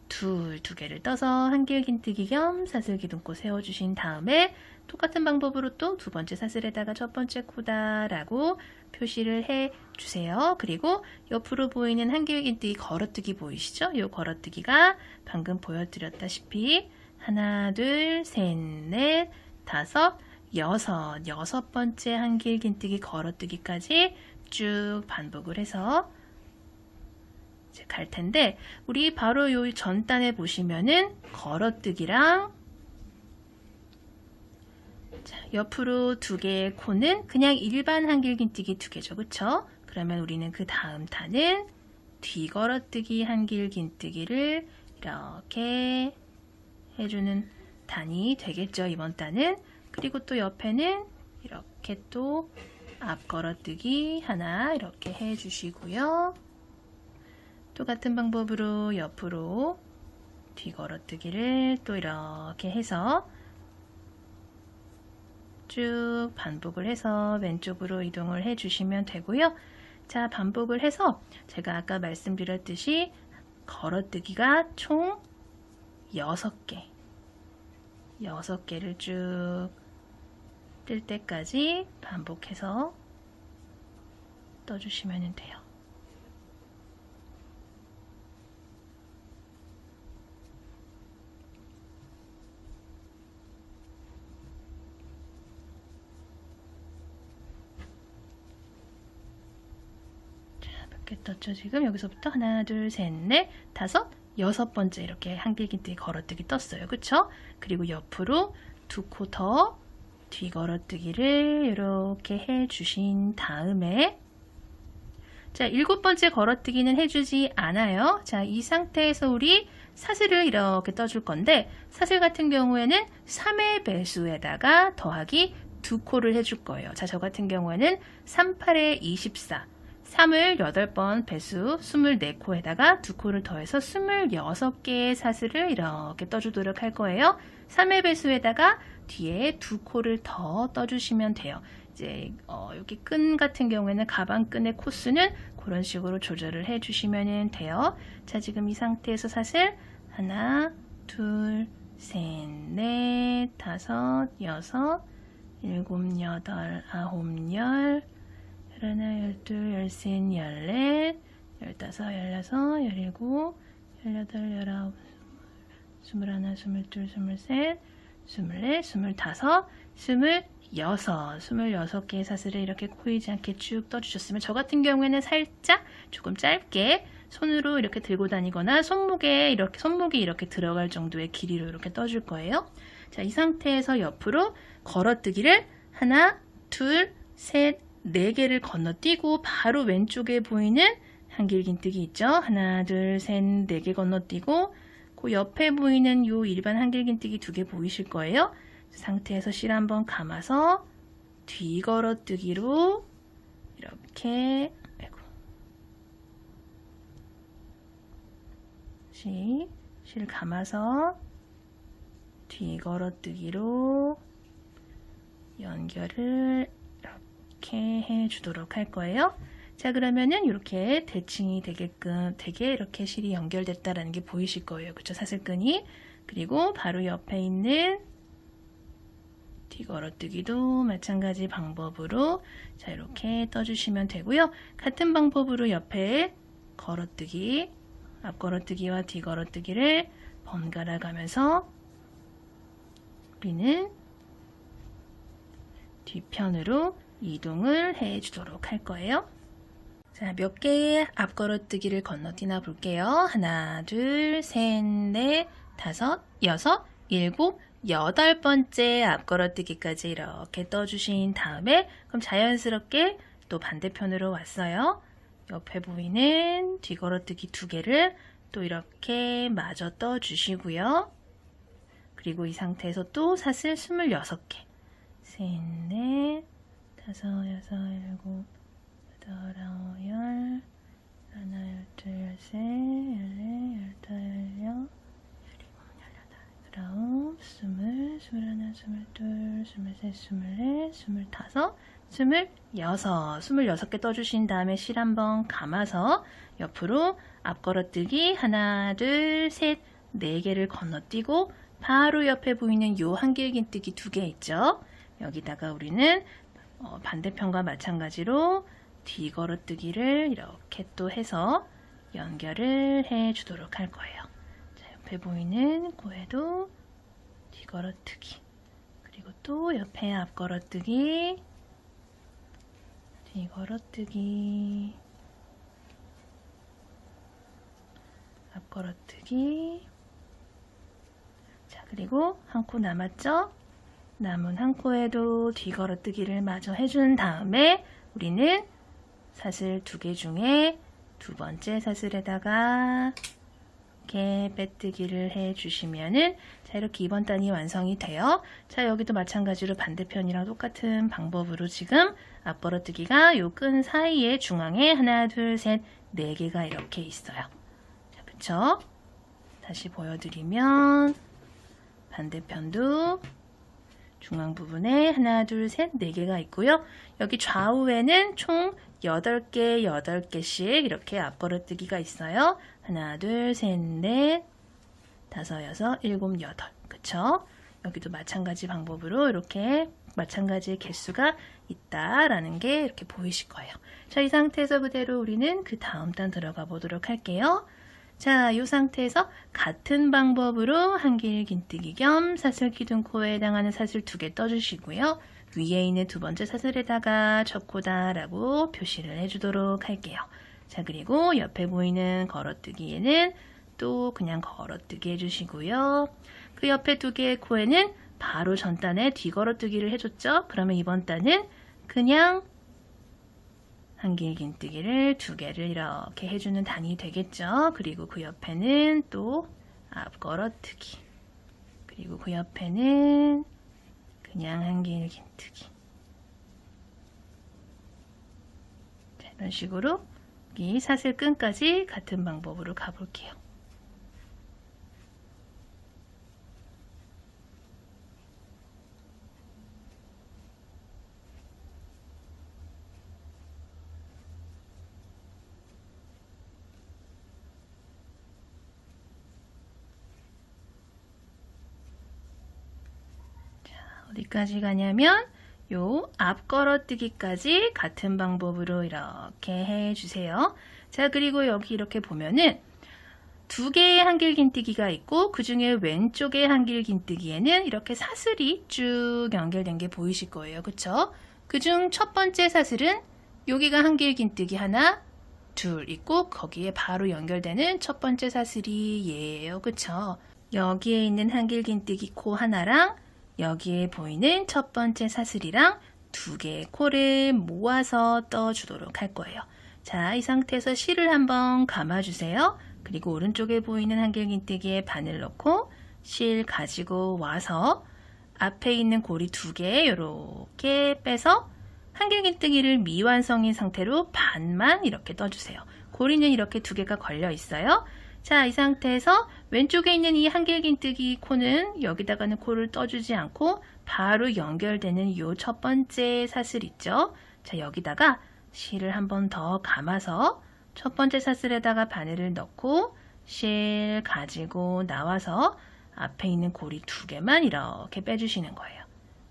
두 개를 떠서 한길긴뜨기 겸 사슬 기둥코 세워주신 다음에 똑같은 방법으로 또 두 번째 사슬에다가 첫 번째 코다라고 표시를 해주세요. 그리고 옆으로 보이는 한길긴뜨기 걸어뜨기 보이시죠? 이 걸어뜨기가 방금 보여드렸다시피 하나, 둘, 셋, 넷, 다섯, 여섯 번째 한길긴뜨기 걸어뜨기까지 쭉 반복을 해서 이제 갈 텐데, 우리 바로 요 전단에 보시면은 걸어뜨기랑 자, 옆으로 두 개의 코는 그냥 일반 한길긴뜨기 두 개죠. 그쵸? 그러면 우리는 그 다음 단은 뒤걸어뜨기 한길긴뜨기를 이렇게 해주는 단이 되겠죠. 이번 단은. 그리고 또 옆에는 이렇게 또 앞걸어뜨기 하나 이렇게 해주시고요. 똑같은 방법으로 옆으로 뒤걸어뜨기를 또 이렇게 해서 쭉 반복을 해서 왼쪽으로 이동을 해주시면 되고요. 자, 반복을 해서 제가 아까 말씀드렸듯이 걸어뜨기가 총 6개를 쭉 뜰 때까지 반복해서 떠주시면 돼요. 몇 개 떴죠? 지금 여기서부터 하나, 둘, 셋, 넷, 다섯, 6번째 이렇게 한길긴뜨기 걸어뜨기 떴어요. 그쵸? 그리고 옆으로 두 코 더 뒤걸어뜨기를 이렇게 해주신 다음에 자, 7번째 걸어뜨기는 해주지 않아요. 자, 이 상태에서 우리 사슬을 이렇게 떠줄 건데 사슬 같은 경우에는 3의 배수에다가 더하기 2코를 해줄 거예요. 자, 저 같은 경우에는 3, 8에 24 3을 8번 배수 24코에다가 2코를 더해서 26개의 사슬을 이렇게 떠주도록 할 거예요. 3의 배수에다가 뒤에 2코를 더 떠주시면 돼요. 이제 여기 끈 같은 경우에는 가방 끈의 코수는 그런 식으로 조절을 해주시면 돼요. 자, 지금 이 상태에서 사슬 하나, 둘, 셋, 넷, 다섯, 여섯, 일곱, 여덟, 아홉, 열, 열하나, 열둘, 열셋, 열넷, 열다섯, 열여섯, 열일곱, 열여덟, 열아홉, 스물하나, 스물둘, 스물셋, 스물넷, 스물다섯, 26개의 사슬을 이렇게 코이지 않게 쭉 떠주셨으면 저 같은 경우에는 살짝 조금 짧게 손으로 이렇게 들고 다니거나 손목이 이렇게 들어갈 정도의 길이로 이렇게 떠줄 거예요. 자, 이 상태에서 옆으로 걸어뜨기를 하나, 둘, 셋, 4개를 건너뛰고 바로 왼쪽에 보이는 한길긴뜨기 있죠? 하나, 둘, 셋, 4개 건너뛰고 그 옆에 보이는 요 일반 한길긴뜨기 2개 보이실 거예요. 상태에서 실 한번 감아서 뒤걸어뜨기로 이렇게 실 감아서 뒤걸어뜨기로 연결을 이렇게 해주도록 할 거예요. 자, 그러면은 이렇게 대칭이 되게끔 되게 이렇게 실이 연결됐다라는 게 보이실 거예요. 그쵸? 사슬끈이. 그리고 바로 옆에 있는 뒤걸어뜨기도 마찬가지 방법으로 자, 이렇게 떠주시면 되고요. 같은 방법으로 옆에 걸어뜨기, 앞걸어뜨기와 뒤걸어뜨기를 번갈아 가면서 우리는 뒤편으로 이동을 해주도록 할 거예요. 자, 몇 개의 앞걸어뜨기를 건너뛰나 볼게요. 하나, 둘, 셋, 넷, 다섯, 여섯, 일곱, 8번째 앞걸어뜨기까지 이렇게 떠주신 다음에 그럼 자연스럽게 또 반대편으로 왔어요. 옆에 보이는 뒤걸어뜨기 2개를 또 이렇게 마저 떠주시고요. 그리고 이 상태에서 또 사슬 26개 셋, 넷, 다섯, 여섯, 일곱, 여덟, 아홉, 열, 하나, 열둘, 열셋, 열넷, 열다, 열여, 열일곱, 열여덟, 19, 20, 21, 22, 23, 24, 25, 26, 26개 떠주신 다음에 실 한번 감아서 옆으로 앞걸어뜨기 하나, 둘, 셋, 4개를 건너뛰고 바로 옆에 보이는 요 한길긴뜨기 2개 있죠. 여기다가 우리는 반대편과 마찬가지로 뒤걸어뜨기를 이렇게 또 해서 연결을 해 주도록 할 거예요. 자, 옆에 보이는 코에도 뒤걸어뜨기, 그리고 또 옆에 앞걸어뜨기, 뒤걸어뜨기, 앞걸어뜨기. 자, 그리고 한 코 남았죠? 남은 한 코에도 뒤걸어뜨기를 마저 해준 다음에 우리는 사슬 2개 중에 2번째 사슬에다가 이렇게 빼뜨기를 해주시면은 자, 이렇게 2번 단이 완성이 돼요. 자, 여기도 마찬가지로 반대편이랑 똑같은 방법으로 지금 앞걸어뜨기가 요 끈 사이에 중앙에 하나, 둘, 셋, 4개가 이렇게 있어요. 자, 그쵸? 다시 보여드리면 반대편도 중앙 부분에 하나, 둘, 셋, 4개가 있고요. 여기 좌우에는 총 8개, 8개씩 이렇게 앞걸어뜨기가 있어요. 하나, 둘, 셋, 넷, 5, 6, 7, 8. 그쵸? 여기도 마찬가지 방법으로 이렇게 마찬가지의 개수가 있다라는 게 이렇게 보이실 거예요. 자, 이 상태에서 그대로 우리는 그 다음 단 들어가 보도록 할게요. 자, 이 상태에서 같은 방법으로 한길긴뜨기 겸 사슬 기둥코에 해당하는 사슬 2개 떠주시고요. 위에 있는 2번째 사슬에다가 첫 코다 라고 표시를 해주도록 할게요. 자, 그리고 옆에 보이는 걸어뜨기에는 또 그냥 걸어뜨기 해주시고요. 그 옆에 2개의 코에는 바로 전 단에 뒤걸어뜨기를 해줬죠. 그러면 이번 단은 그냥 한길긴뜨기를 2개를 이렇게 해주는 단이 되겠죠. 그리고 그 옆에는 또 앞걸어뜨기, 그리고 그 옆에는 그냥 한길긴뜨기. 자, 이런 식으로 이 사슬 끈까지 같은 방법으로 가볼게요. 어디까지 가냐면 요 앞걸어뜨기까지 같은 방법으로 이렇게 해주세요. 자, 그리고 여기 이렇게 보면은 2개의 한길긴뜨기가 있고 그 중에 왼쪽의 한길긴뜨기에는 이렇게 사슬이 쭉 연결된 게 보이실 거예요. 그쵸? 그중 첫 번째 사슬은 여기가 한길긴뜨기 하나, 둘 있고 거기에 바로 연결되는 첫 번째 사슬이 얘예요. 그쵸? 여기에 있는 한길긴뜨기 코 하나랑 여기에 보이는 첫 번째 사슬이랑 2개의 코를 모아서 떠주도록 할 거예요. 자, 이 상태에서 실을 한번 감아주세요. 그리고 오른쪽에 보이는 한길긴뜨기에 바늘 넣고 실 가지고 와서 앞에 있는 고리 2개 이렇게 빼서 한길긴뜨기를 미완성인 상태로 반만 이렇게 떠주세요. 고리는 이렇게 2개가 걸려 있어요. 자, 이 상태에서 왼쪽에 있는 이 한길긴뜨기 코는 여기다가는 코를 떠주지 않고 바로 연결되는 이 첫 번째 사슬 있죠? 자, 여기다가 실을 한 번 더 감아서 첫 번째 사슬에다가 바늘을 넣고 실 가지고 나와서 앞에 있는 고리 2개만 이렇게 빼주시는 거예요.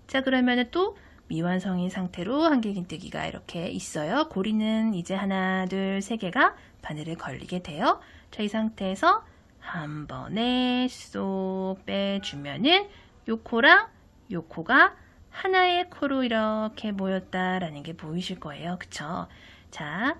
자, 그러면 또 미완성인 상태로 한길긴뜨기가 이렇게 있어요. 고리는 이제 하나, 둘, 3개가 바늘에 걸리게 돼요. 자, 이 상태에서 한 번에 쏙 빼주면은 요 코랑 요 코가 하나의 코로 이렇게 모였다라는 게 보이실 거예요. 그쵸? 자,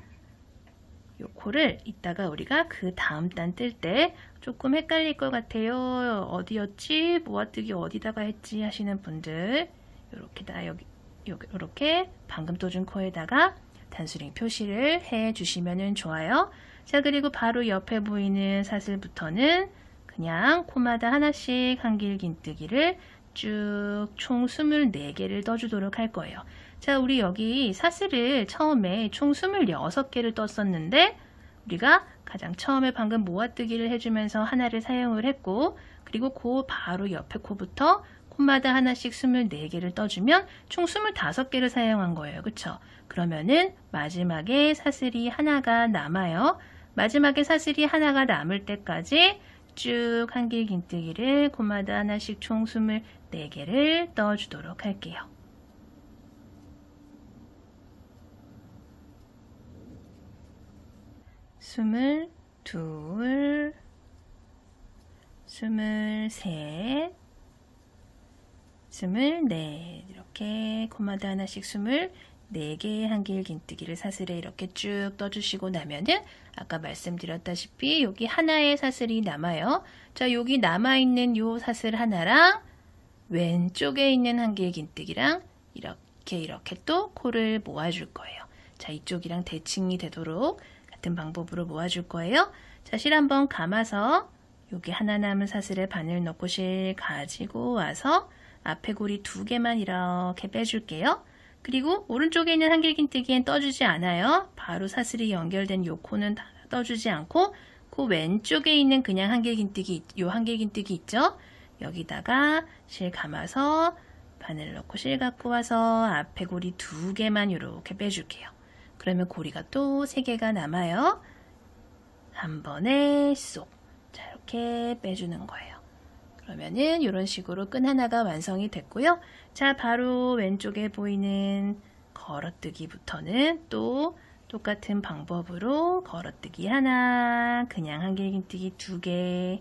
요 코를 이따가 우리가 그 다음 단 뜰 때 조금 헷갈릴 것 같아요. 어디였지? 모아뜨기 어디다가 했지? 하시는 분들 요렇게다 여기 요렇게 방금 떠준 코에다가 단수링 표시를 해 주시면 좋아요. 자, 그리고 바로 옆에 보이는 사슬부터는 그냥 코마다 하나씩 한길긴뜨기를 쭉 총 24개를 떠주도록 할 거예요. 자, 우리 여기 사슬을 처음에 총 26개를 떴었는데 우리가 가장 처음에 방금 모아뜨기를 해주면서 하나를 사용을 했고 그리고 그 바로 옆에 코부터 콧마다 하나씩 24개를 떠주면 총 25개를 사용한 거예요. 그쵸? 그러면은 마지막에 사슬이 하나가 남아요. 마지막에 사슬이 하나가 남을 때까지 쭉 한길긴뜨기를 콧마다 하나씩 총 24개를 떠주도록 할게요. 스물둘, 스물셋, 스물넷 이렇게 콧마다 하나씩 24개의 한길긴뜨기를 사슬에 이렇게 쭉 떠주시고 나면은 아까 말씀드렸다시피 여기 하나의 사슬이 남아요. 자, 여기 남아있는 요 사슬 하나랑 왼쪽에 있는 한길긴뜨기랑 이렇게 또 코를 모아줄 거예요. 자, 이쪽이랑 대칭이 되도록 같은 방법으로 모아줄 거예요. 자, 실 한번 감아서 여기 하나 남은 사슬에 바늘 넣고 실 가지고 와서 앞에 고리 2개만 이렇게 빼줄게요. 그리고 오른쪽에 있는 한길긴뜨기엔 떠주지 않아요. 바로 사슬이 연결된 요 코는 떠주지 않고 그 왼쪽에 있는 그냥 요 한길긴뜨기 있죠? 여기다가 실 감아서 바늘 넣고 실 갖고 와서 앞에 고리 2개만 이렇게 빼줄게요. 그러면 고리가 또 3개가 남아요. 한 번에 쏙. 자, 이렇게 빼주는 거예요. 그러면은 이런 식으로 끈 하나가 완성이 됐고요. 자, 바로 왼쪽에 보이는 걸어뜨기부터는 또 똑같은 방법으로 걸어뜨기 하나, 그냥 한길긴뜨기 2개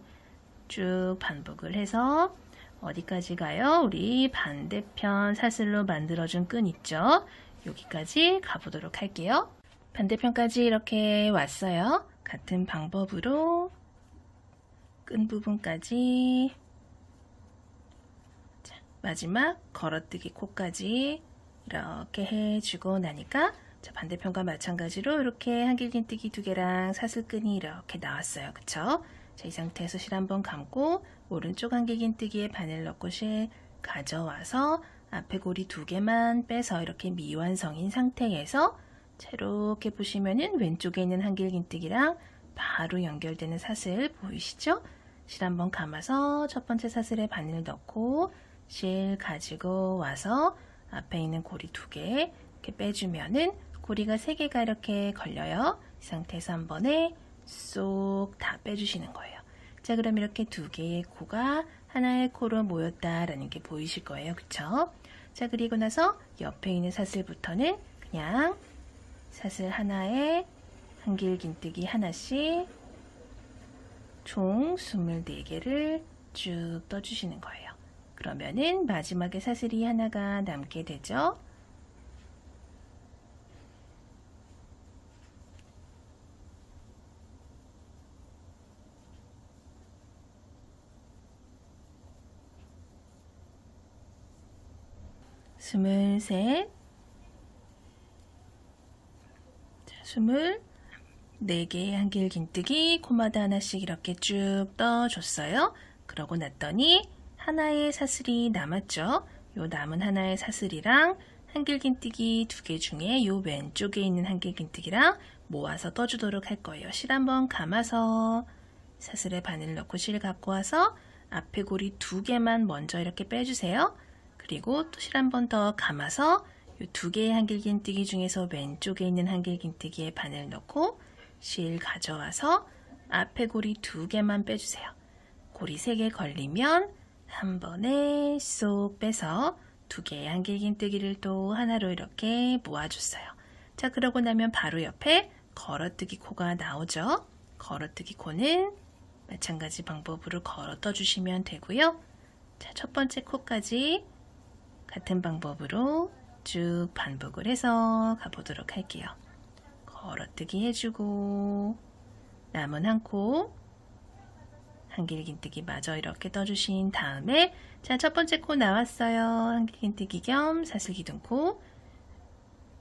쭉 반복을 해서 어디까지 가요? 우리 반대편 사슬로 만들어준 끈 있죠? 여기까지 가보도록 할게요. 반대편까지 이렇게 왔어요. 같은 방법으로 끈 부분까지 마지막 걸어뜨기 코까지 이렇게 해주고 나니까 자, 반대편과 마찬가지로 이렇게 한길긴뜨기 2개랑 사슬끈이 이렇게 나왔어요. 그쵸? 자, 이 상태에서 실 한번 감고 오른쪽 한길긴뜨기에 바늘 넣고 실 가져와서 앞에 고리 2개만 빼서 이렇게 미완성인 상태에서 자, 이렇게 보시면은 왼쪽에 있는 한길긴뜨기랑 바로 연결되는 사슬 보이시죠? 실 한번 감아서 첫 번째 사슬에 바늘 넣고 실 가지고 와서 앞에 있는 고리 2개 이렇게 빼주면은 고리가 3개가 이렇게 걸려요. 이 상태에서 한 번에 쏙 다 빼주시는 거예요. 자, 그럼 이렇게 2개의 코가 하나의 코로 모였다라는 게 보이실 거예요. 그쵸? 자, 그리고 나서 옆에 있는 사슬부터는 그냥 사슬 하나에 한길긴뜨기 하나씩 총 24개를 쭉 떠주시는 거예요. 그러면은 마지막에 사슬이 하나가 남게 되죠. 스물셋, 24개의 한길긴뜨기 코마다 하나씩 이렇게 쭉 떠줬어요. 그러고 났더니 하나의 사슬이 남았죠. 요 남은 하나의 사슬이랑 한길긴뜨기 2개 중에 요 왼쪽에 있는 한길긴뜨기랑 모아서 떠주도록 할 거예요. 실 한번 감아서 사슬에 바늘 넣고 실 갖고 와서 앞에 고리 2개만 먼저 이렇게 빼주세요. 그리고 또 실 한 번 더 감아서 이 2개의 한길긴뜨기 중에서 왼쪽에 있는 한길긴뜨기에 바늘 넣고 실 가져와서 앞에 고리 2개만 빼주세요. 고리 3개 걸리면 한 번에 쏙 빼서 2개의 한길긴뜨기를 또 하나로 이렇게 모아줬어요. 자, 그러고 나면 바로 옆에 걸어뜨기 코가 나오죠. 걸어뜨기 코는 마찬가지 방법으로 걸어 떠주시면 되고요. 자, 첫 번째 코까지 같은 방법으로 쭉 반복을 해서 가보도록 할게요. 걸어뜨기 해주고 남은 한 코 한길긴뜨기 마저 이렇게 떠주신 다음에 자, 첫 번째 코 나왔어요. 한길긴뜨기 겸 사슬기둥코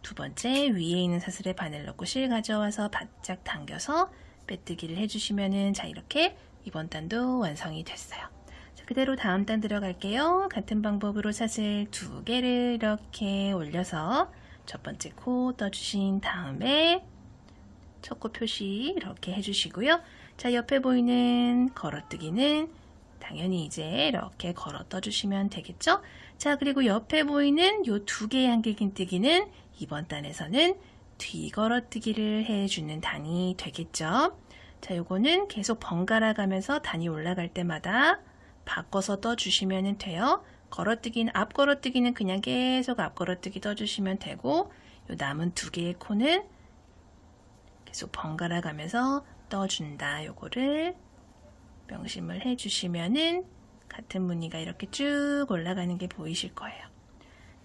두 번째 위에 있는 사슬에 바늘 넣고 실 가져와서 바짝 당겨서 빼뜨기를 해주시면은 자, 이렇게 이번 단도 완성이 됐어요. 자, 그대로 다음 단 들어갈게요. 같은 방법으로 사슬 2개를 이렇게 올려서 첫 번째 코 떠주신 다음에 첫 코 표시 이렇게 해주시고요. 자, 옆에 보이는 걸어뜨기는 당연히 이제 이렇게 걸어 떠주시면 되겠죠? 자, 그리고 옆에 보이는 요 두 개의 한길긴뜨기는 이번 단에서는 뒤걸어뜨기를 해주는 단이 되겠죠? 자, 요거는 계속 번갈아 가면서 단이 올라갈 때마다 바꿔서 떠주시면 돼요. 걸어뜨기는, 앞 걸어뜨기는 그냥 계속 앞 걸어뜨기 떠주시면 되고, 요 남은 두 개의 코는 계속 번갈아 가면서 떠준다. 요거를 명심을 해주시면은 같은 무늬가 이렇게 쭉 올라가는 게 보이실 거예요.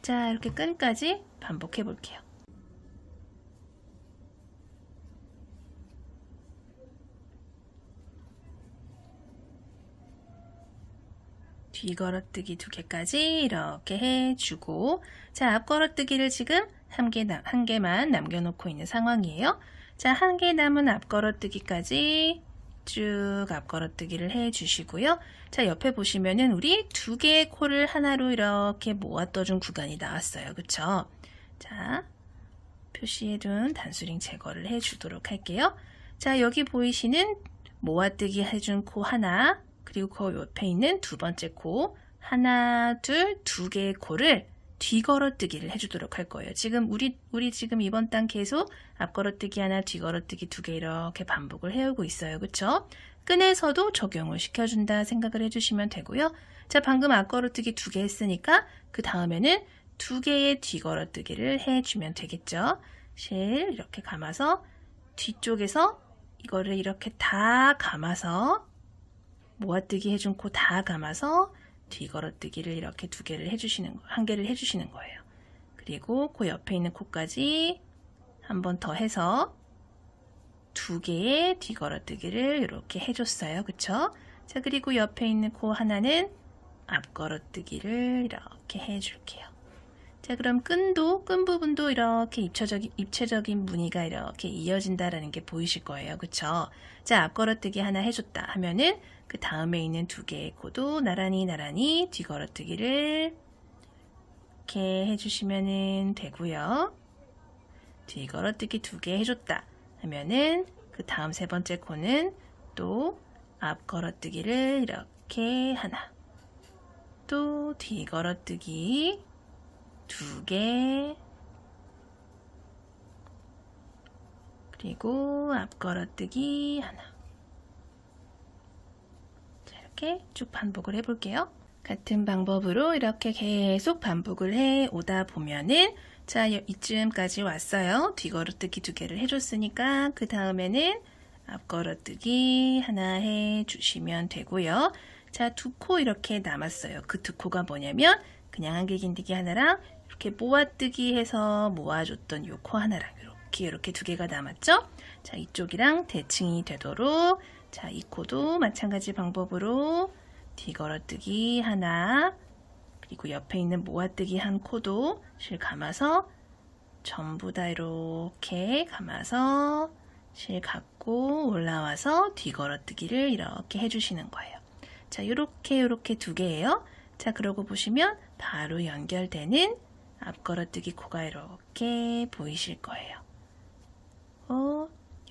자, 이렇게 끈까지 반복해 볼게요. 뒤걸어뜨기 두 개까지 이렇게 해주고, 자, 앞걸어뜨기를 지금 한 개만 남겨놓고 있는 상황이에요. 자, 한 개 남은 앞걸어뜨기까지 쭉 앞걸어뜨기를 해주시고요. 자, 옆에 보시면은 우리 두 개의 코를 하나로 이렇게 모아 떠준 구간이 나왔어요. 그쵸? 자, 표시해둔 단수링 제거를 해주도록 할게요. 자, 여기 보이시는 모아뜨기 해준 코 하나, 그리고 그 옆에 있는 두 번째 코, 하나, 둘, 두 개의 코를 뒤걸어뜨기를 해주도록 할 거예요. 지금 우리 지금 이번 단 계속 앞걸어뜨기 하나, 뒤걸어뜨기 두 개 이렇게 반복을 해오고 있어요. 그쵸? 끈에서도 적용을 시켜준다 생각을 해주시면 되고요. 자, 방금 앞걸어뜨기 두 개 했으니까 그 다음에는 두 개의 뒤걸어뜨기를 해주면 되겠죠. 실 이렇게 감아서 뒤쪽에서 이거를 이렇게 다 감아서 모아뜨기 해준 코 다 감아서 뒤걸어뜨기를 이렇게 두 개를 해주시는 거, 한 개를 해주시는 거예요. 그리고 그 옆에 있는 코까지 한 번 더 해서 두 개의 뒤걸어뜨기를 이렇게 해줬어요. 그쵸? 자, 그리고 옆에 있는 코 하나는 앞걸어뜨기를 이렇게 해줄게요. 자, 그럼 끈 부분도 이렇게 입체적인 무늬가 이렇게 이어진다라는 게 보이실 거예요. 그쵸? 자, 앞걸어뜨기 하나 해줬다 하면은 그 다음에 있는 두 개의 코도 나란히 뒤걸어뜨기를 이렇게 해주시면 되고요. 뒤걸어뜨기 두 개 해줬다 하면은 그 다음 세 번째 코는 또 앞걸어뜨기를 이렇게 하나, 또 뒤걸어뜨기 두 개, 그리고 앞걸어뜨기 하나. 자, 이렇게 쭉 반복을 해볼게요. 같은 방법으로 이렇게 계속 반복을 해 오다 보면은, 자, 이쯤까지 왔어요. 뒤걸어뜨기 두 개를 해줬으니까 그 다음에는 앞걸어뜨기 하나 해주시면 되고요. 자, 두 코 이렇게 남았어요. 그 두 코가 뭐냐면 그냥 한길긴뜨기 하나랑 이렇게 모아뜨기 해서 모아줬던 요 코 하나랑 이렇게 두 개가 남았죠? 자, 이쪽이랑 대칭이 되도록, 자, 이 코도 마찬가지 방법으로 뒤걸어뜨기 하나, 그리고 옆에 있는 모아뜨기 한 코도 실 감아서 전부 다 이렇게 감아서 실 감고 올라와서 뒤걸어뜨기를 이렇게 해주시는 거예요. 자, 요렇게 두 개예요. 자, 그러고 보시면 바로 연결되는 앞걸어뜨기 코가 이렇게 보이실 거예요.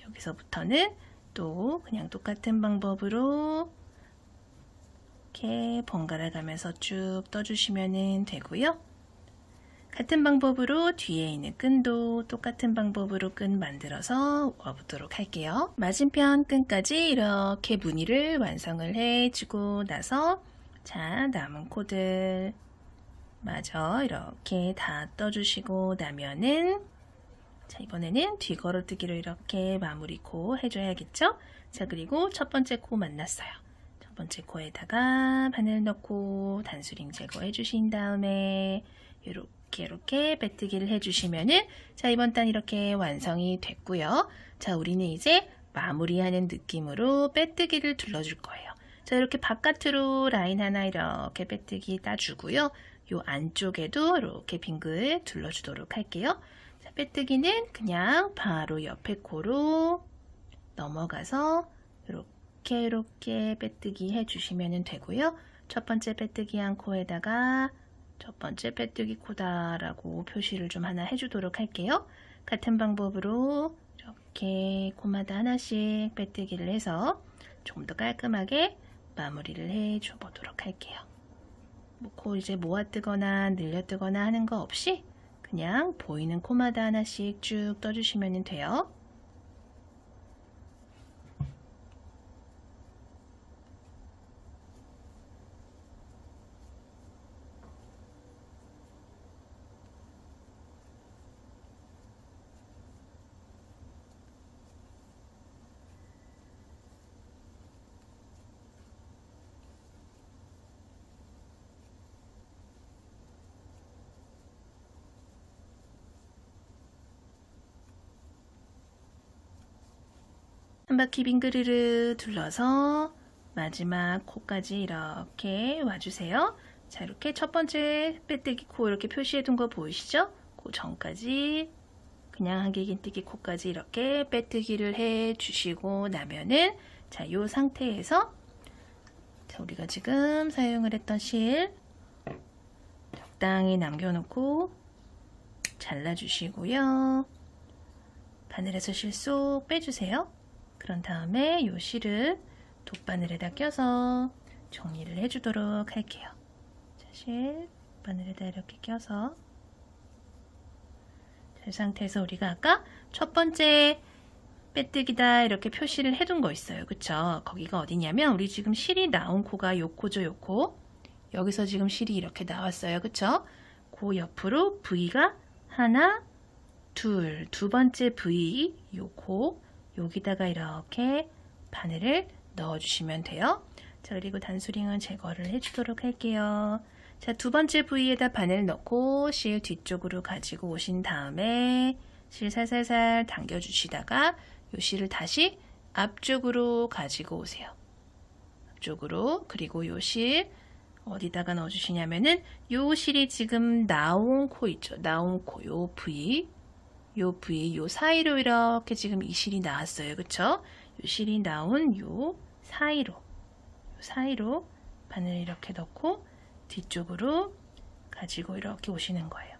여기서부터는 또 그냥 똑같은 방법으로 이렇게 번갈아 가면서 쭉 떠주시면 되고요. 같은 방법으로 뒤에 있는 끈도 똑같은 방법으로 끈 만들어서 와보도록 할게요. 맞은편 끈까지 이렇게 무늬를 완성을 해주고 나서, 자, 남은 코들 마저 이렇게 다 떠주시고 나면은, 자, 이번에는 뒤걸어뜨기로 이렇게 마무리 코 해줘야겠죠? 자, 그리고 첫 번째 코 만났어요. 첫 번째 코에다가 바늘 넣고 단수링 제거해 주신 다음에 이렇게 빼뜨기를 해주시면은, 자, 이번 단 이렇게 완성이 됐고요. 자, 우리는 이제 마무리하는 느낌으로 빼뜨기를 둘러줄 거예요. 자, 이렇게 바깥으로 라인 하나 이렇게 빼뜨기 따주고요. 요 안쪽에도 이렇게 빙글 둘러주도록 할게요. 자, 빼뜨기는 그냥 바로 옆에 코로 넘어가서 이렇게 빼뜨기 해주시면 되고요. 첫 번째 빼뜨기 한 코에다가 첫 번째 빼뜨기 코다라고 표시를 좀 하나 해주도록 할게요. 같은 방법으로 이렇게 코마다 하나씩 빼뜨기를 해서 조금 더 깔끔하게 마무리를 해줘 보도록 할게요. 코 이제 모아뜨거나 늘려뜨거나 하는 거 없이 그냥 보이는 코마다 하나씩 쭉 떠주시면 돼요. 한 바퀴 빙그르르 둘러서 마지막 코까지 이렇게 와주세요. 자, 이렇게 첫 번째 빼뜨기 코 이렇게 표시해 둔 거 보이시죠? 그 전까지 그냥 한길긴뜨기 코까지 이렇게 빼뜨기를 해 주시고 나면은 자, 요 상태에서 자, 우리가 지금 사용을 했던 실 적당히 남겨놓고 잘라주시고요. 바늘에서 실 쏙 빼주세요. 그런 다음에 요 실을 돗바늘에다 껴서 정리를 해주도록 할게요. 자, 실 바늘에다 이렇게 껴서 이 상태에서 우리가 아까 첫 번째 빼뜨기다 이렇게 표시를 해둔 거 있어요. 그쵸? 거기가 어디냐면 우리 지금 실이 나온 코가 요 코죠. 요 코. 여기서 지금 실이 이렇게 나왔어요. 그쵸? 그 옆으로 V가 하나, 둘, 두 번째 V 요 코 여기다가 이렇게 바늘을 넣어주시면 돼요. 자, 그리고 단수링은 제거를 해주도록 할게요. 자, 두 번째 부위에다 바늘 넣고 실 뒤쪽으로 가지고 오신 다음에 실 살살살 당겨주시다가 요 실을 다시 앞쪽으로 가지고 오세요. 앞쪽으로. 그리고 요 실 어디다가 넣어주시냐면은 요 실이 지금 나온 코 있죠. 나온 코 요 부위 요 사이로 이렇게 지금 이 실이 나왔어요. 그쵸? 요 실이 나온 요 사이로 바늘 이렇게 넣고 뒤쪽으로 가지고 이렇게 오시는 거예요.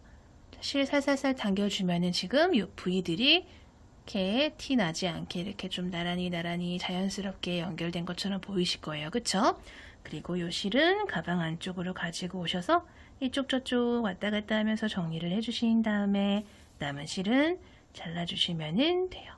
실 살살살 당겨주면은 지금 요 부위들이 이렇게 티 나지 않게 이렇게 좀 나란히 자연스럽게 연결된 것처럼 보이실 거예요. 그쵸? 그리고 요 실은 가방 안쪽으로 가지고 오셔서 이쪽 저쪽 왔다 갔다 하면서 정리를 해주신 다음에 남은 실은 잘라주시면 돼요.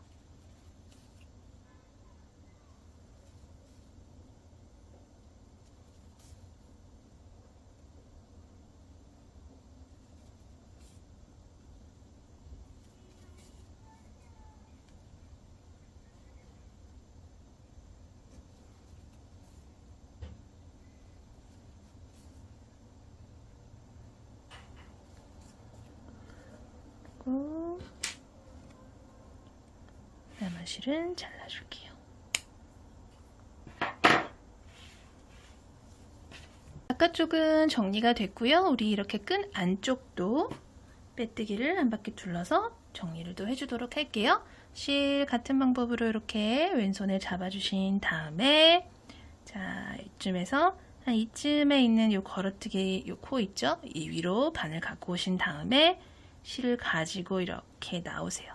그리고 남은 실은 잘라줄게요. 바깥쪽은 정리가 됐고요. 우리 이렇게 끈 안쪽도 빼뜨기를 한 바퀴 둘러서 정리를 또 해주도록 할게요. 실 같은 방법으로 이렇게 왼손에 잡아주신 다음에 자, 이쯤에서 한 이쯤에 있는 요 걸어뜨기 요 코 있죠? 이 위로 바늘 갖고 오신 다음에 실을 가지고 이렇게 나오세요.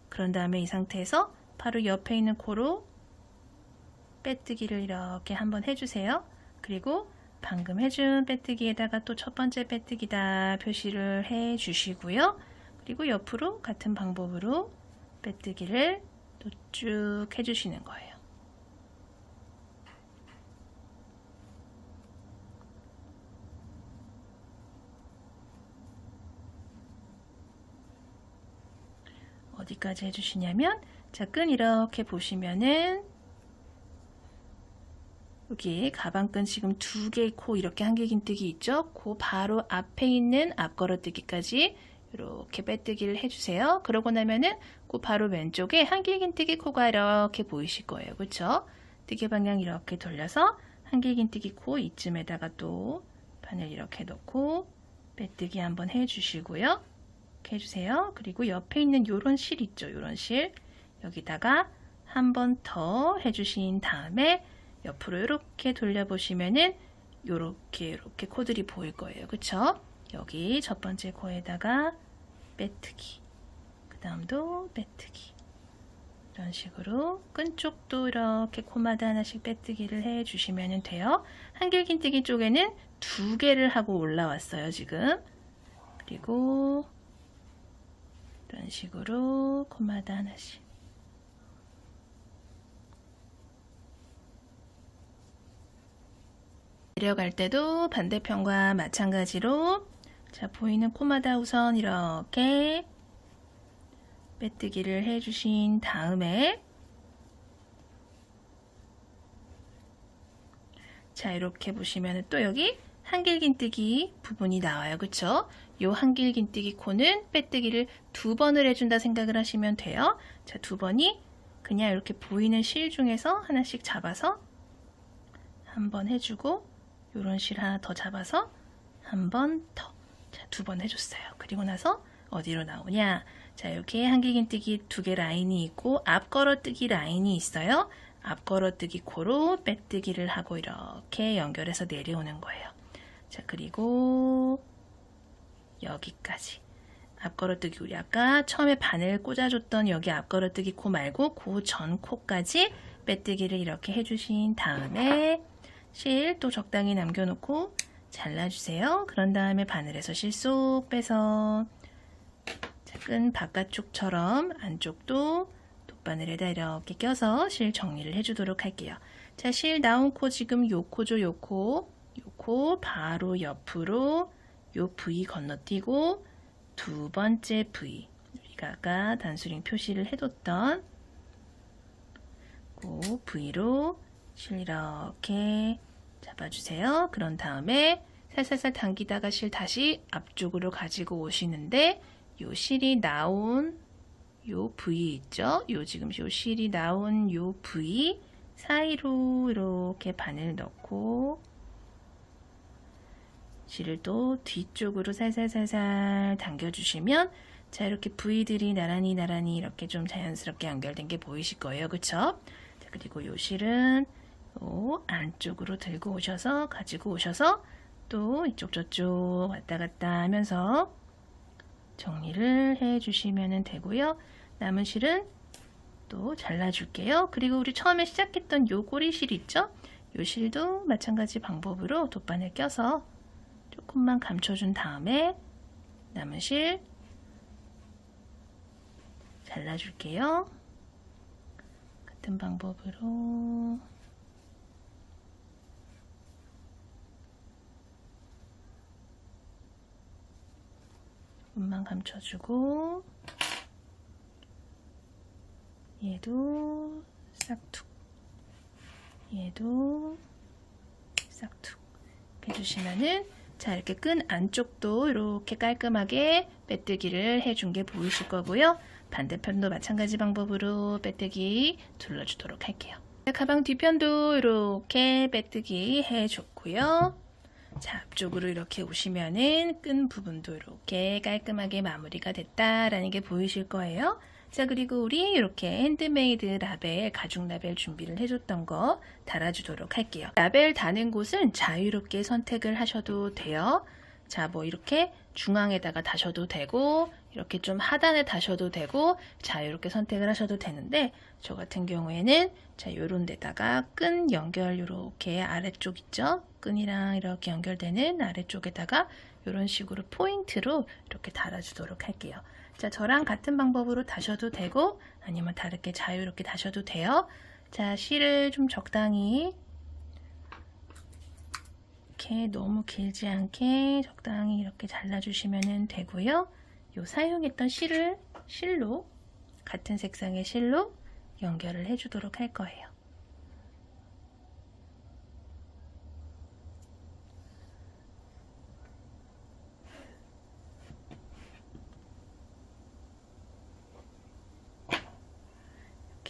그런 다음에 이 상태에서 바로 옆에 있는 코로 빼뜨기를 이렇게 한번 해주세요. 그리고 방금 해준 빼뜨기에다가 또 첫 번째 빼뜨기다 표시를 해주시고요. 그리고 옆으로 같은 방법으로 빼뜨기를 또 쭉 해주시는 거예요. 어디까지 해주시냐면 자, 끈 이렇게 보시면은 여기 가방끈 지금 두 개의 코 이렇게 한길긴뜨기 있죠? 그 바로 앞에 있는 앞걸어뜨기까지 이렇게 빼뜨기를 해주세요. 그러고 나면은 그 바로 왼쪽에 한길긴뜨기 코가 이렇게 보이실 거예요. 그쵸? 뜨개 방향 이렇게 돌려서 한길긴뜨기 코 이쯤에다가 또 바늘 이렇게 넣고 빼뜨기 한번 해주시고요. 이렇게 해주세요. 그리고 옆에 있는 요런 실 있죠? 요런 실 여기다가 한 번 더 해주신 다음에 옆으로 이렇게 돌려보시면은 이렇게 코들이 보일 거예요. 그쵸? 여기 첫 번째 코에다가 빼뜨기, 그 다음도 빼뜨기, 이런 식으로 끈 쪽도 이렇게 코마다 하나씩 빼뜨기를 해 주시면 돼요. 한길긴뜨기 쪽에는 2개를 하고 올라왔어요, 지금. 그리고 이런 식으로 코마다 하나씩. 내려갈 때도 반대편과 마찬가지로 자, 보이는 코마다 우선 이렇게 빼뜨기를 해주신 다음에 자, 이렇게 보시면 또 여기 한길긴뜨기 부분이 나와요. 그쵸? 요 한길긴뜨기 코는 빼뜨기를 2번을 해준다 생각을 하시면 돼요. 자, 2번이 그냥 이렇게 보이는 실 중에서 하나씩 잡아서 한 번 해주고 요런 실 하나 더 잡아서 한 번 더. 자, 2번 해줬어요. 그리고 나서 어디로 나오냐? 자, 이렇게 한길긴뜨기 2개 라인이 있고 앞 걸어뜨기 라인이 있어요. 앞 걸어뜨기 코로 빼뜨기를 하고 이렇게 연결해서 내려오는 거예요. 자, 그리고 여기까지. 앞 걸어뜨기 우리 아까 처음에 바늘 꽂아줬던 여기 앞 걸어뜨기 코 말고 그 전 코까지 빼뜨기를 이렇게 해주신 다음에 실 또 적당히 남겨놓고 잘라주세요. 그런 다음에 바늘에서 실 쏙 빼서 자, 끈 바깥쪽처럼 안쪽도 돗바늘에다 이렇게 껴서 실 정리를 해주도록 할게요. 자, 실 나온 코 지금 요 코죠, 요 코. 요 코 바로 옆으로 요 V 건너뛰고 2번째 V. 우리가 아까 단수링 표시를 해뒀던 그 V로 실 이렇게 잡아주세요. 그런 다음에 살살살 당기다가 실 다시 앞쪽으로 가지고 오시는데 요 실이 나온 요 부위 있죠? 요 지금 요 실이 나온 요 부위 사이로 이렇게 바늘 넣고 실을 또 뒤쪽으로 살살살살 당겨주시면 자, 이렇게 부위들이 나란히 이렇게 좀 자연스럽게 연결된 게 보이실 거예요. 그쵸? 자, 그리고 요 실은 요 안쪽으로 들고 오셔서 가지고 오셔서 또 이쪽 저쪽 왔다 갔다 하면서 정리를 해 주시면 되고요. 남은 실은 또 잘라줄게요. 그리고 우리 처음에 시작했던 요 꼬리실 있죠? 요 실도 마찬가지 방법으로 돗바늘 껴서 조금만 감춰준 다음에 남은 실 잘라줄게요. 같은 방법으로 조금만 감춰주고 얘도 싹둑 얘도 싹둑 해주시면은 자, 이렇게 끈 안쪽도 이렇게 깔끔하게 빼뜨기를 해준 게 보이실 거고요. 반대편도 마찬가지 방법으로 빼뜨기 둘러주도록 할게요. 가방 뒤편도 이렇게 빼뜨기 해줬고요. 자, 앞쪽으로 이렇게 오시면은 끈 부분도 이렇게 깔끔하게 마무리가 됐다라는 게 보이실 거예요. 자, 그리고 우리 이렇게 핸드메이드 라벨, 가죽 라벨 준비를 해줬던 거 달아주도록 할게요. 라벨 다는 곳은 자유롭게 선택을 하셔도 돼요. 자, 뭐 이렇게 중앙에다가 다셔도 되고 이렇게 좀 하단에 다셔도 되고 자유롭게 선택을 하셔도 되는데 저 같은 경우에는 자, 요런 데다가 끈 연결 요렇게 아래쪽 있죠? 끈이랑 이렇게 연결되는 아래쪽에다가 이런 식으로 포인트로 이렇게 달아주도록 할게요. 자, 저랑 같은 방법으로 다셔도 되고 아니면 다르게 자유롭게 다셔도 돼요. 자, 실을 좀 적당히 이렇게 너무 길지 않게 적당히 이렇게 잘라주시면 되고요. 요 사용했던 실로 같은 색상의 실로 연결을 해주도록 할 거예요.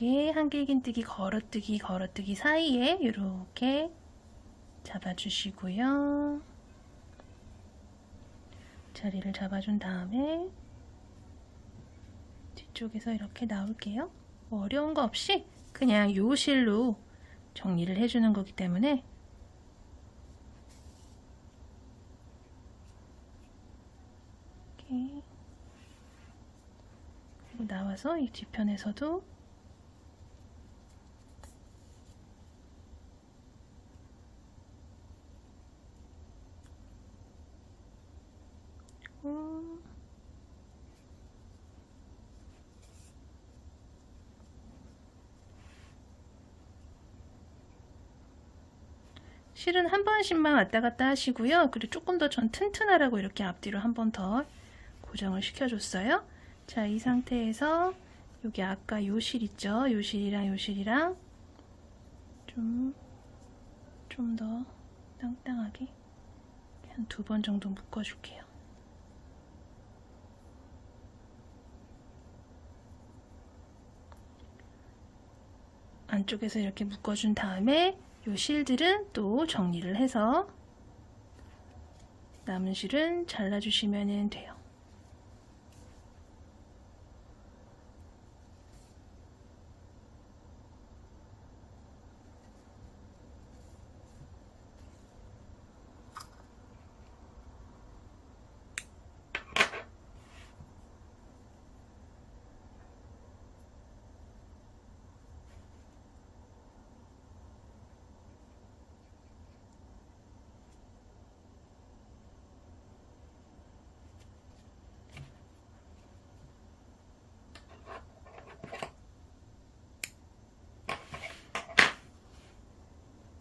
이렇게 한길긴뜨기 걸어뜨기 사이에 이렇게 잡아주시고요. 자리를 잡아준 다음에 뒤쪽에서 이렇게 나올게요. 뭐 어려운 거 없이 그냥 요 실로 정리를 해주는 거기 때문에 이렇게 그리고 나와서 이 뒤편에서도 실은 한 번씩만 왔다 갔다 하시고요. 그리고 조금 더 전 튼튼하라고 이렇게 앞뒤로 한 번 더 고정을 시켜줬어요. 자, 이 상태에서 여기 아까 요 실 있죠? 요 실이랑 요 실이랑 좀 더 땅땅하게 한 2번 정도 묶어줄게요. 안쪽에서 이렇게 묶어준 다음에 요 실들은 또 정리를 해서 남은 실은 잘라주시면 돼요.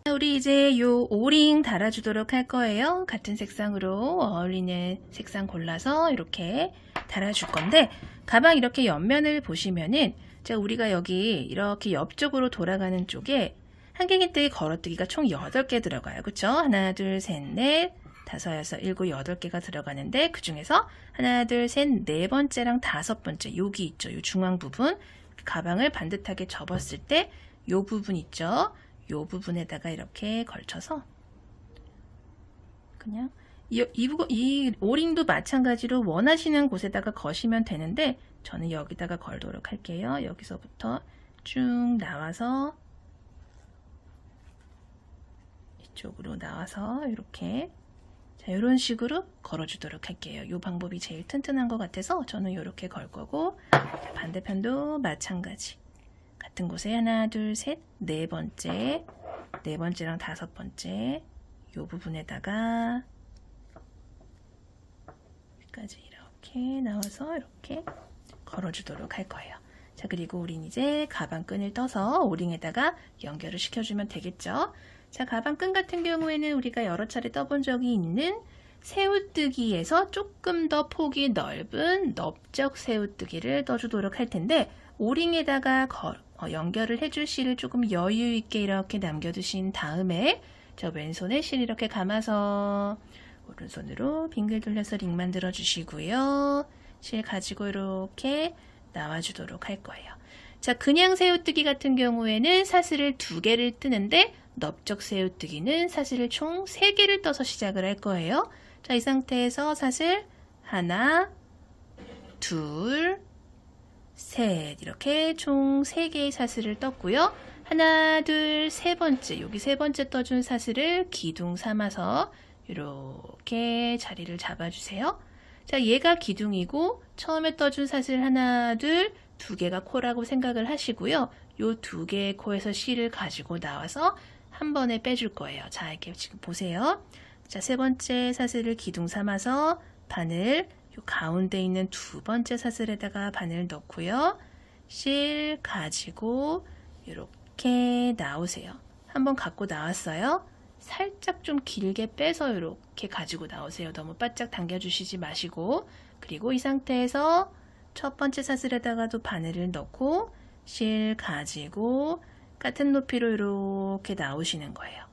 우리 이제 요 오링 달아주도록 할 거예요. 같은 색상으로 어울리는 색상 골라서 이렇게 달아줄 건데, 가방 이렇게 옆면을 보시면은 우리가 여기 이렇게 옆쪽으로 돌아가는 쪽에 한길긴뜨기 걸어뜨기가 총 8개 들어가요. 그쵸? 하나, 둘, 셋, 넷, 다섯, 여섯, 일곱, 8개가 들어가는데, 그 중에서 하나, 둘, 셋, 네 번째랑 5번째, 여기 있죠. 요 중앙 부분. 가방을 반듯하게 접었을 때 요 부분 있죠. 요 부분에다가 이렇게 걸쳐서 그냥 이 오링도 마찬가지로 원하시는 곳에다가 거시면 되는데, 저는 여기다가 걸도록 할게요. 여기서부터 쭉 나와서 이쪽으로 나와서 이렇게, 자, 이런 식으로 걸어주도록 할게요. 이 방법이 제일 튼튼한 것 같아서 저는 이렇게 걸 거고, 자, 반대편도 마찬가지. 같은 곳에 하나, 둘, 셋, 네 번째랑 5번째 이 부분에다가 여기까지 이렇게 나와서 이렇게 걸어주도록 할 거예요. 자, 그리고 우린 이제 가방 끈을 떠서 오링에다가 연결을 시켜주면 되겠죠. 자, 가방 끈 같은 경우에는 우리가 여러 차례 떠본 적이 있는 새우뜨기에서 조금 더 폭이 넓은 넓적 새우뜨기를 떠주도록 할 텐데, 오링에다가 연결을 해줄 실을 조금 여유 있게 이렇게 남겨두신 다음에, 저 왼손에 실 이렇게 감아서 오른손으로 빙글 돌려서 링 만들어 주시고요. 실 가지고 이렇게 나와주도록 할 거예요. 자, 그냥 새우뜨기 같은 경우에는 사슬을 2개를 뜨는데, 넓적 새우뜨기는 사슬을 총 3개를 떠서 시작을 할 거예요. 자, 이 상태에서 사슬 하나, 둘, 셋, 이렇게 총 3개의 사슬을 떴고요. 하나, 둘, 세 번째, 여기 세 번째 떠준 사슬을 기둥 삼아서 이렇게 자리를 잡아주세요. 자, 얘가 기둥이고 처음에 떠준 사슬 하나, 둘, 2개가 코라고 생각을 하시고요. 요 2개의 코에서 실을 가지고 나와서 한 번에 빼줄 거예요. 자, 이렇게 지금 보세요. 자, 세 번째 사슬을 기둥 삼아서 바늘, 요 가운데 있는 2번째 사슬에다가 바늘 넣고요. 실 가지고 이렇게 나오세요. 한번 갖고 나왔어요. 살짝 좀 길게 빼서 이렇게 가지고 나오세요. 너무 바짝 당겨주시지 마시고, 그리고 이 상태에서 첫 번째 사슬에다가도 바늘을 넣고 실 가지고 같은 높이로 이렇게 나오시는 거예요.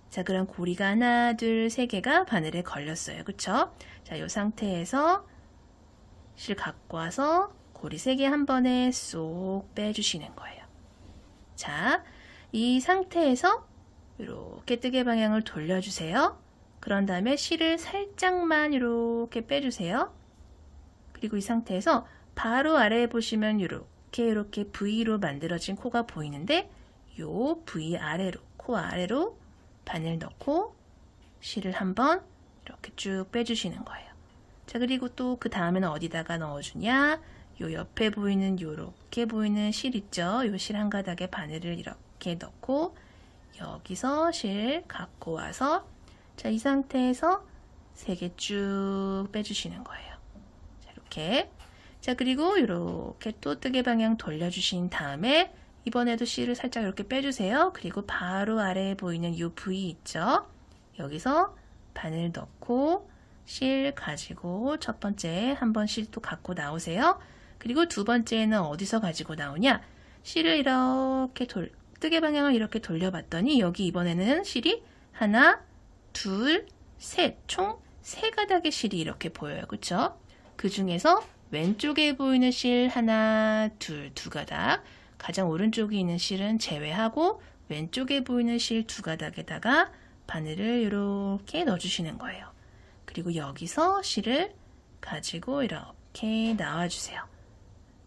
자, 그럼 고리가 하나, 둘, 3개가 바늘에 걸렸어요. 그쵸? 자, 이 상태에서 실 갖고 와서 고리 3개 한 번에 쏙 빼주시는 거예요. 자, 이 상태에서 이렇게 뜨개 방향을 돌려주세요. 그런 다음에 실을 살짝만 이렇게 빼주세요. 그리고 이 상태에서 바로 아래에 보시면 이렇게 V로 만들어진 코가 보이는데, 요 V 아래로, 코 아래로 바늘 넣고 실을 한번 이렇게 쭉 빼주시는 거예요. 자, 그리고 또 그 다음에는 어디다가 넣어주냐? 요 옆에 보이는 요렇게 보이는 실 있죠? 요 실 한 가닥에 바늘을 이렇게 넣고 여기서 실 갖고 와서, 자, 이 상태에서 3개 쭉 빼주시는 거예요. 자, 이렇게. 자, 그리고 이렇게 또 뜨개 방향 돌려주신 다음에 이번에도 실을 살짝 이렇게 빼주세요. 그리고 바로 아래에 보이는 이 V 있죠? 여기서 바늘 넣고 실 가지고 첫 번째 한번 실 또 갖고 나오세요. 그리고 두 번째는 어디서 가지고 나오냐? 실을 이렇게 뜨개 방향을 이렇게 돌려봤더니 여기 이번에는 실이 하나, 둘, 셋, 총 세 가닥의 실이 이렇게 보여요. 그쵸? 그 중에서 왼쪽에 보이는 실 하나, 둘, 두 가닥, 가장 오른쪽에 있는 실은 제외하고 왼쪽에 보이는 실 두 가닥에다가 바늘을 이렇게 넣어주시는 거예요. 그리고 여기서 실을 가지고 이렇게 나와주세요.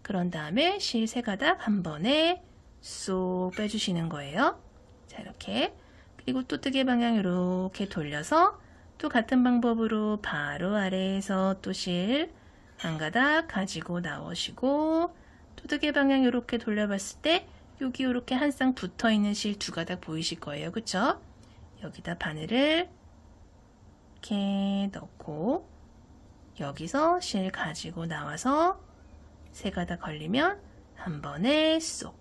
그런 다음에 실 세 가닥 한 번에 쏙 빼주시는 거예요. 자, 이렇게. 그리고 또 뜨개 방향 이렇게 돌려서 또 같은 방법으로 바로 아래에서 또 실 한 가닥 가지고 나오시고 또 뜨개 방향 이렇게 돌려봤을 때 여기 이렇게 한 쌍 붙어 있는 실 두 가닥 보이실 거예요. 그쵸? 여기다 바늘을 이렇게 넣고 여기서 실 가지고 나와서 세 가닥 걸리면 한 번에 쏙.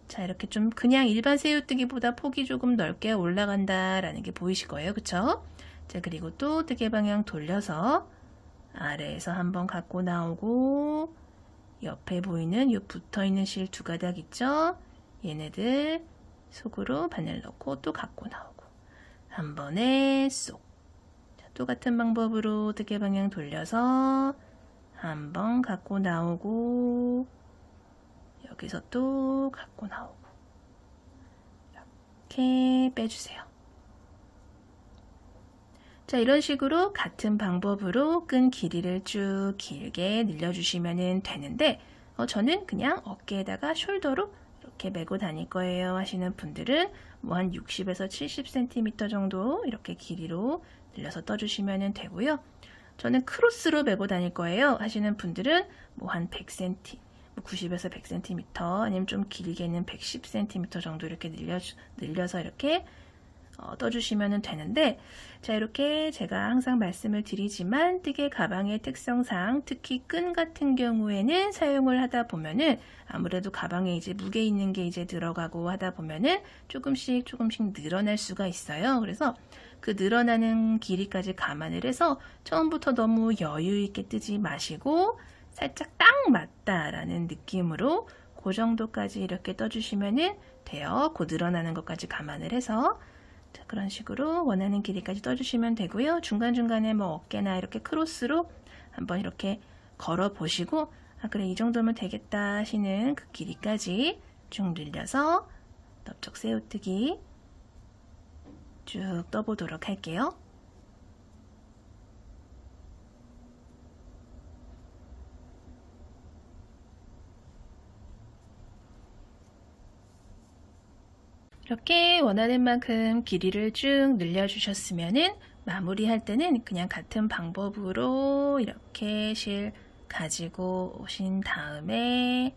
자, 이렇게 좀 그냥 일반 새우뜨기보다 폭이 조금 넓게 올라간다 라는 게 보이실 거예요. 그쵸? 자, 그리고 또 뜨개 방향 돌려서 아래에서 한번 갖고 나오고 옆에 보이는 이 붙어있는 실 두 가닥 있죠? 얘네들 속으로 바늘 넣고 또 갖고 나오고 한 번에 쏙. 자, 또 같은 방법으로 뜨개 방향 돌려서 한번 갖고 나오고 여기서 또 갖고 나오고 이렇게 빼주세요. 자, 이런 식으로 같은 방법으로 끈 길이를 쭉 길게 늘려주시면 되는데 저는 그냥 어깨에다가 숄더로 이렇게 메고 다닐 거예요 하시는 분들은 뭐 한 60에서 70cm 정도 이렇게 길이로 늘려서 떠주시면 되고요. 저는 크로스로 메고 다닐 거예요 하시는 분들은 뭐 한 100cm, 90에서 100cm 아니면 좀 길게는 110cm 정도 이렇게 늘려서 이렇게 떠주시면 되는데, 자, 이렇게 제가 항상 말씀을 드리지만 뜨개 가방의 특성상 특히 끈 같은 경우에는 사용을 하다 보면은 아무래도 가방에 이제 무게 있는 게 이제 들어가고 하다 보면은 조금씩 늘어날 수가 있어요. 그래서 그 늘어나는 길이까지 감안을 해서 처음부터 너무 여유 있게 뜨지 마시고 살짝 딱 맞다라는 느낌으로 그 정도까지 이렇게 떠주시면 돼요. 그 늘어나는 것까지 감안을 해서. 자, 그런 식으로 원하는 길이까지 떠주시면 되고요. 중간중간에 뭐 어깨나 이렇게 크로스로 한번 이렇게 걸어 보시고 아, 그래, 이 정도면 되겠다 하시는 그 길이까지 쭉 늘려서 넓적 새우뜨기 쭉 떠보도록 할게요. 이렇게 원하는 만큼 길이를 쭉 늘려주셨으면은 마무리할 때는 그냥 같은 방법으로 이렇게 실 가지고 오신 다음에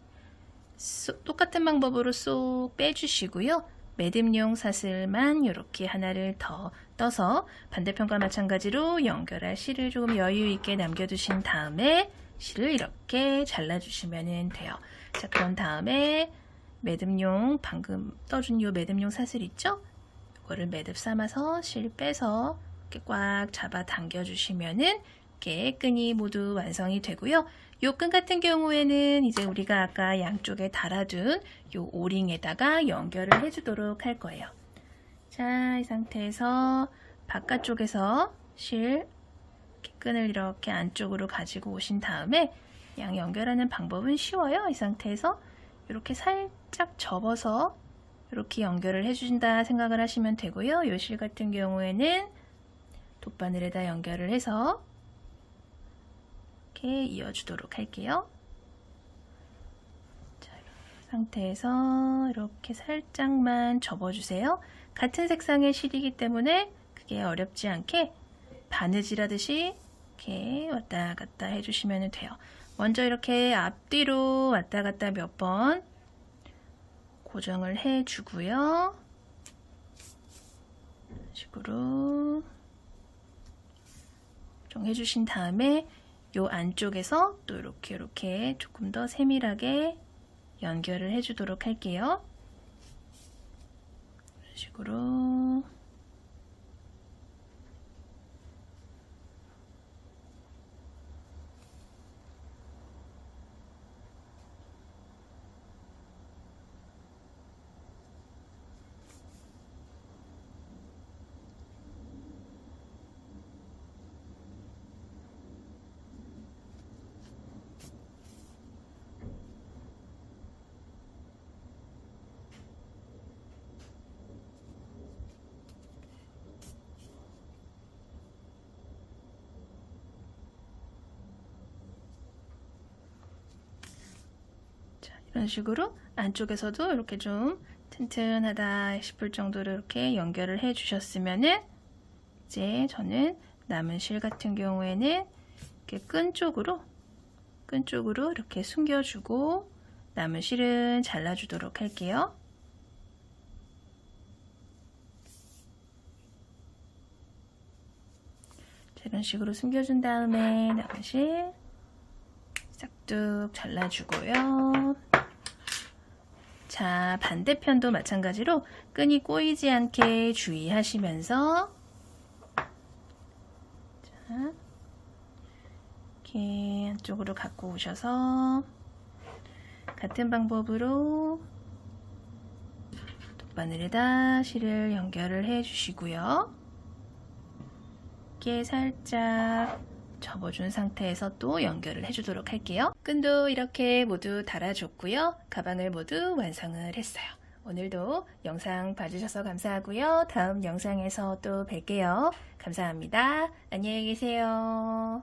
똑같은 방법으로 쏙 빼주시고요. 매듭용 사슬만 이렇게 하나를 더 떠서 반대편과 마찬가지로 연결할 실을 조금 여유 있게 남겨두신 다음에 실을 이렇게 잘라주시면 돼요. 자, 그런 다음에 매듭용 방금 떠준 요 매듭용 사슬 있죠? 이거를 매듭 삼아서 실 빼서 이렇게 꽉 잡아 당겨 주시면은 이렇게 끈이 모두 완성이 되고요. 요 끈 같은 경우에는 이제 우리가 아까 양쪽에 달아둔 요 오링에다가 연결을 해주도록 할 거예요. 자, 이 상태에서 바깥쪽에서 실 끈을 이렇게 안쪽으로 가지고 오신 다음에 양 연결하는 방법은 쉬워요. 이 상태에서 이렇게 살짝 접어서 이렇게 연결을 해주신다 생각을 하시면 되고요. 이 실 같은 경우에는 돗바늘에다 연결을 해서 이렇게 이어주도록 할게요. 자, 이 상태에서 이렇게 살짝만 접어주세요. 같은 색상의 실이기 때문에 그게 어렵지 않게 바느질하듯이 이렇게 왔다 갔다 해주시면 돼요. 먼저 이렇게 앞뒤로 왔다 갔다 몇 번 고정을 해주고요. 이런 식으로 고정해주신 다음에 이 안쪽에서 또 이렇게 조금 더 세밀하게 연결을 해주도록 할게요. 이런 식으로 이런 식으로 안쪽에서도 이렇게 좀 튼튼하다 싶을 정도로 이렇게 연결을 해 주셨으면은 이제 저는 남은 실 같은 경우에는 이렇게 끈 쪽으로 이렇게 숨겨주고 남은 실은 잘라주도록 할게요. 이런 식으로 숨겨준 다음에 남은 실 싹둑 잘라주고요. 자, 반대편도 마찬가지로 끈이 꼬이지 않게 주의하시면서 자, 이렇게 한쪽으로 갖고 오셔서 같은 방법으로 돗바늘에다 실을 연결을 해 주시고요. 이렇게 살짝 접어준 상태에서 또 연결을 해주도록 할게요. 끈도 이렇게 모두 달아줬고요. 가방을 모두 완성을 했어요. 오늘도 영상 봐주셔서 감사하고요. 다음 영상에서 또 뵐게요. 감사합니다. 안녕히 계세요.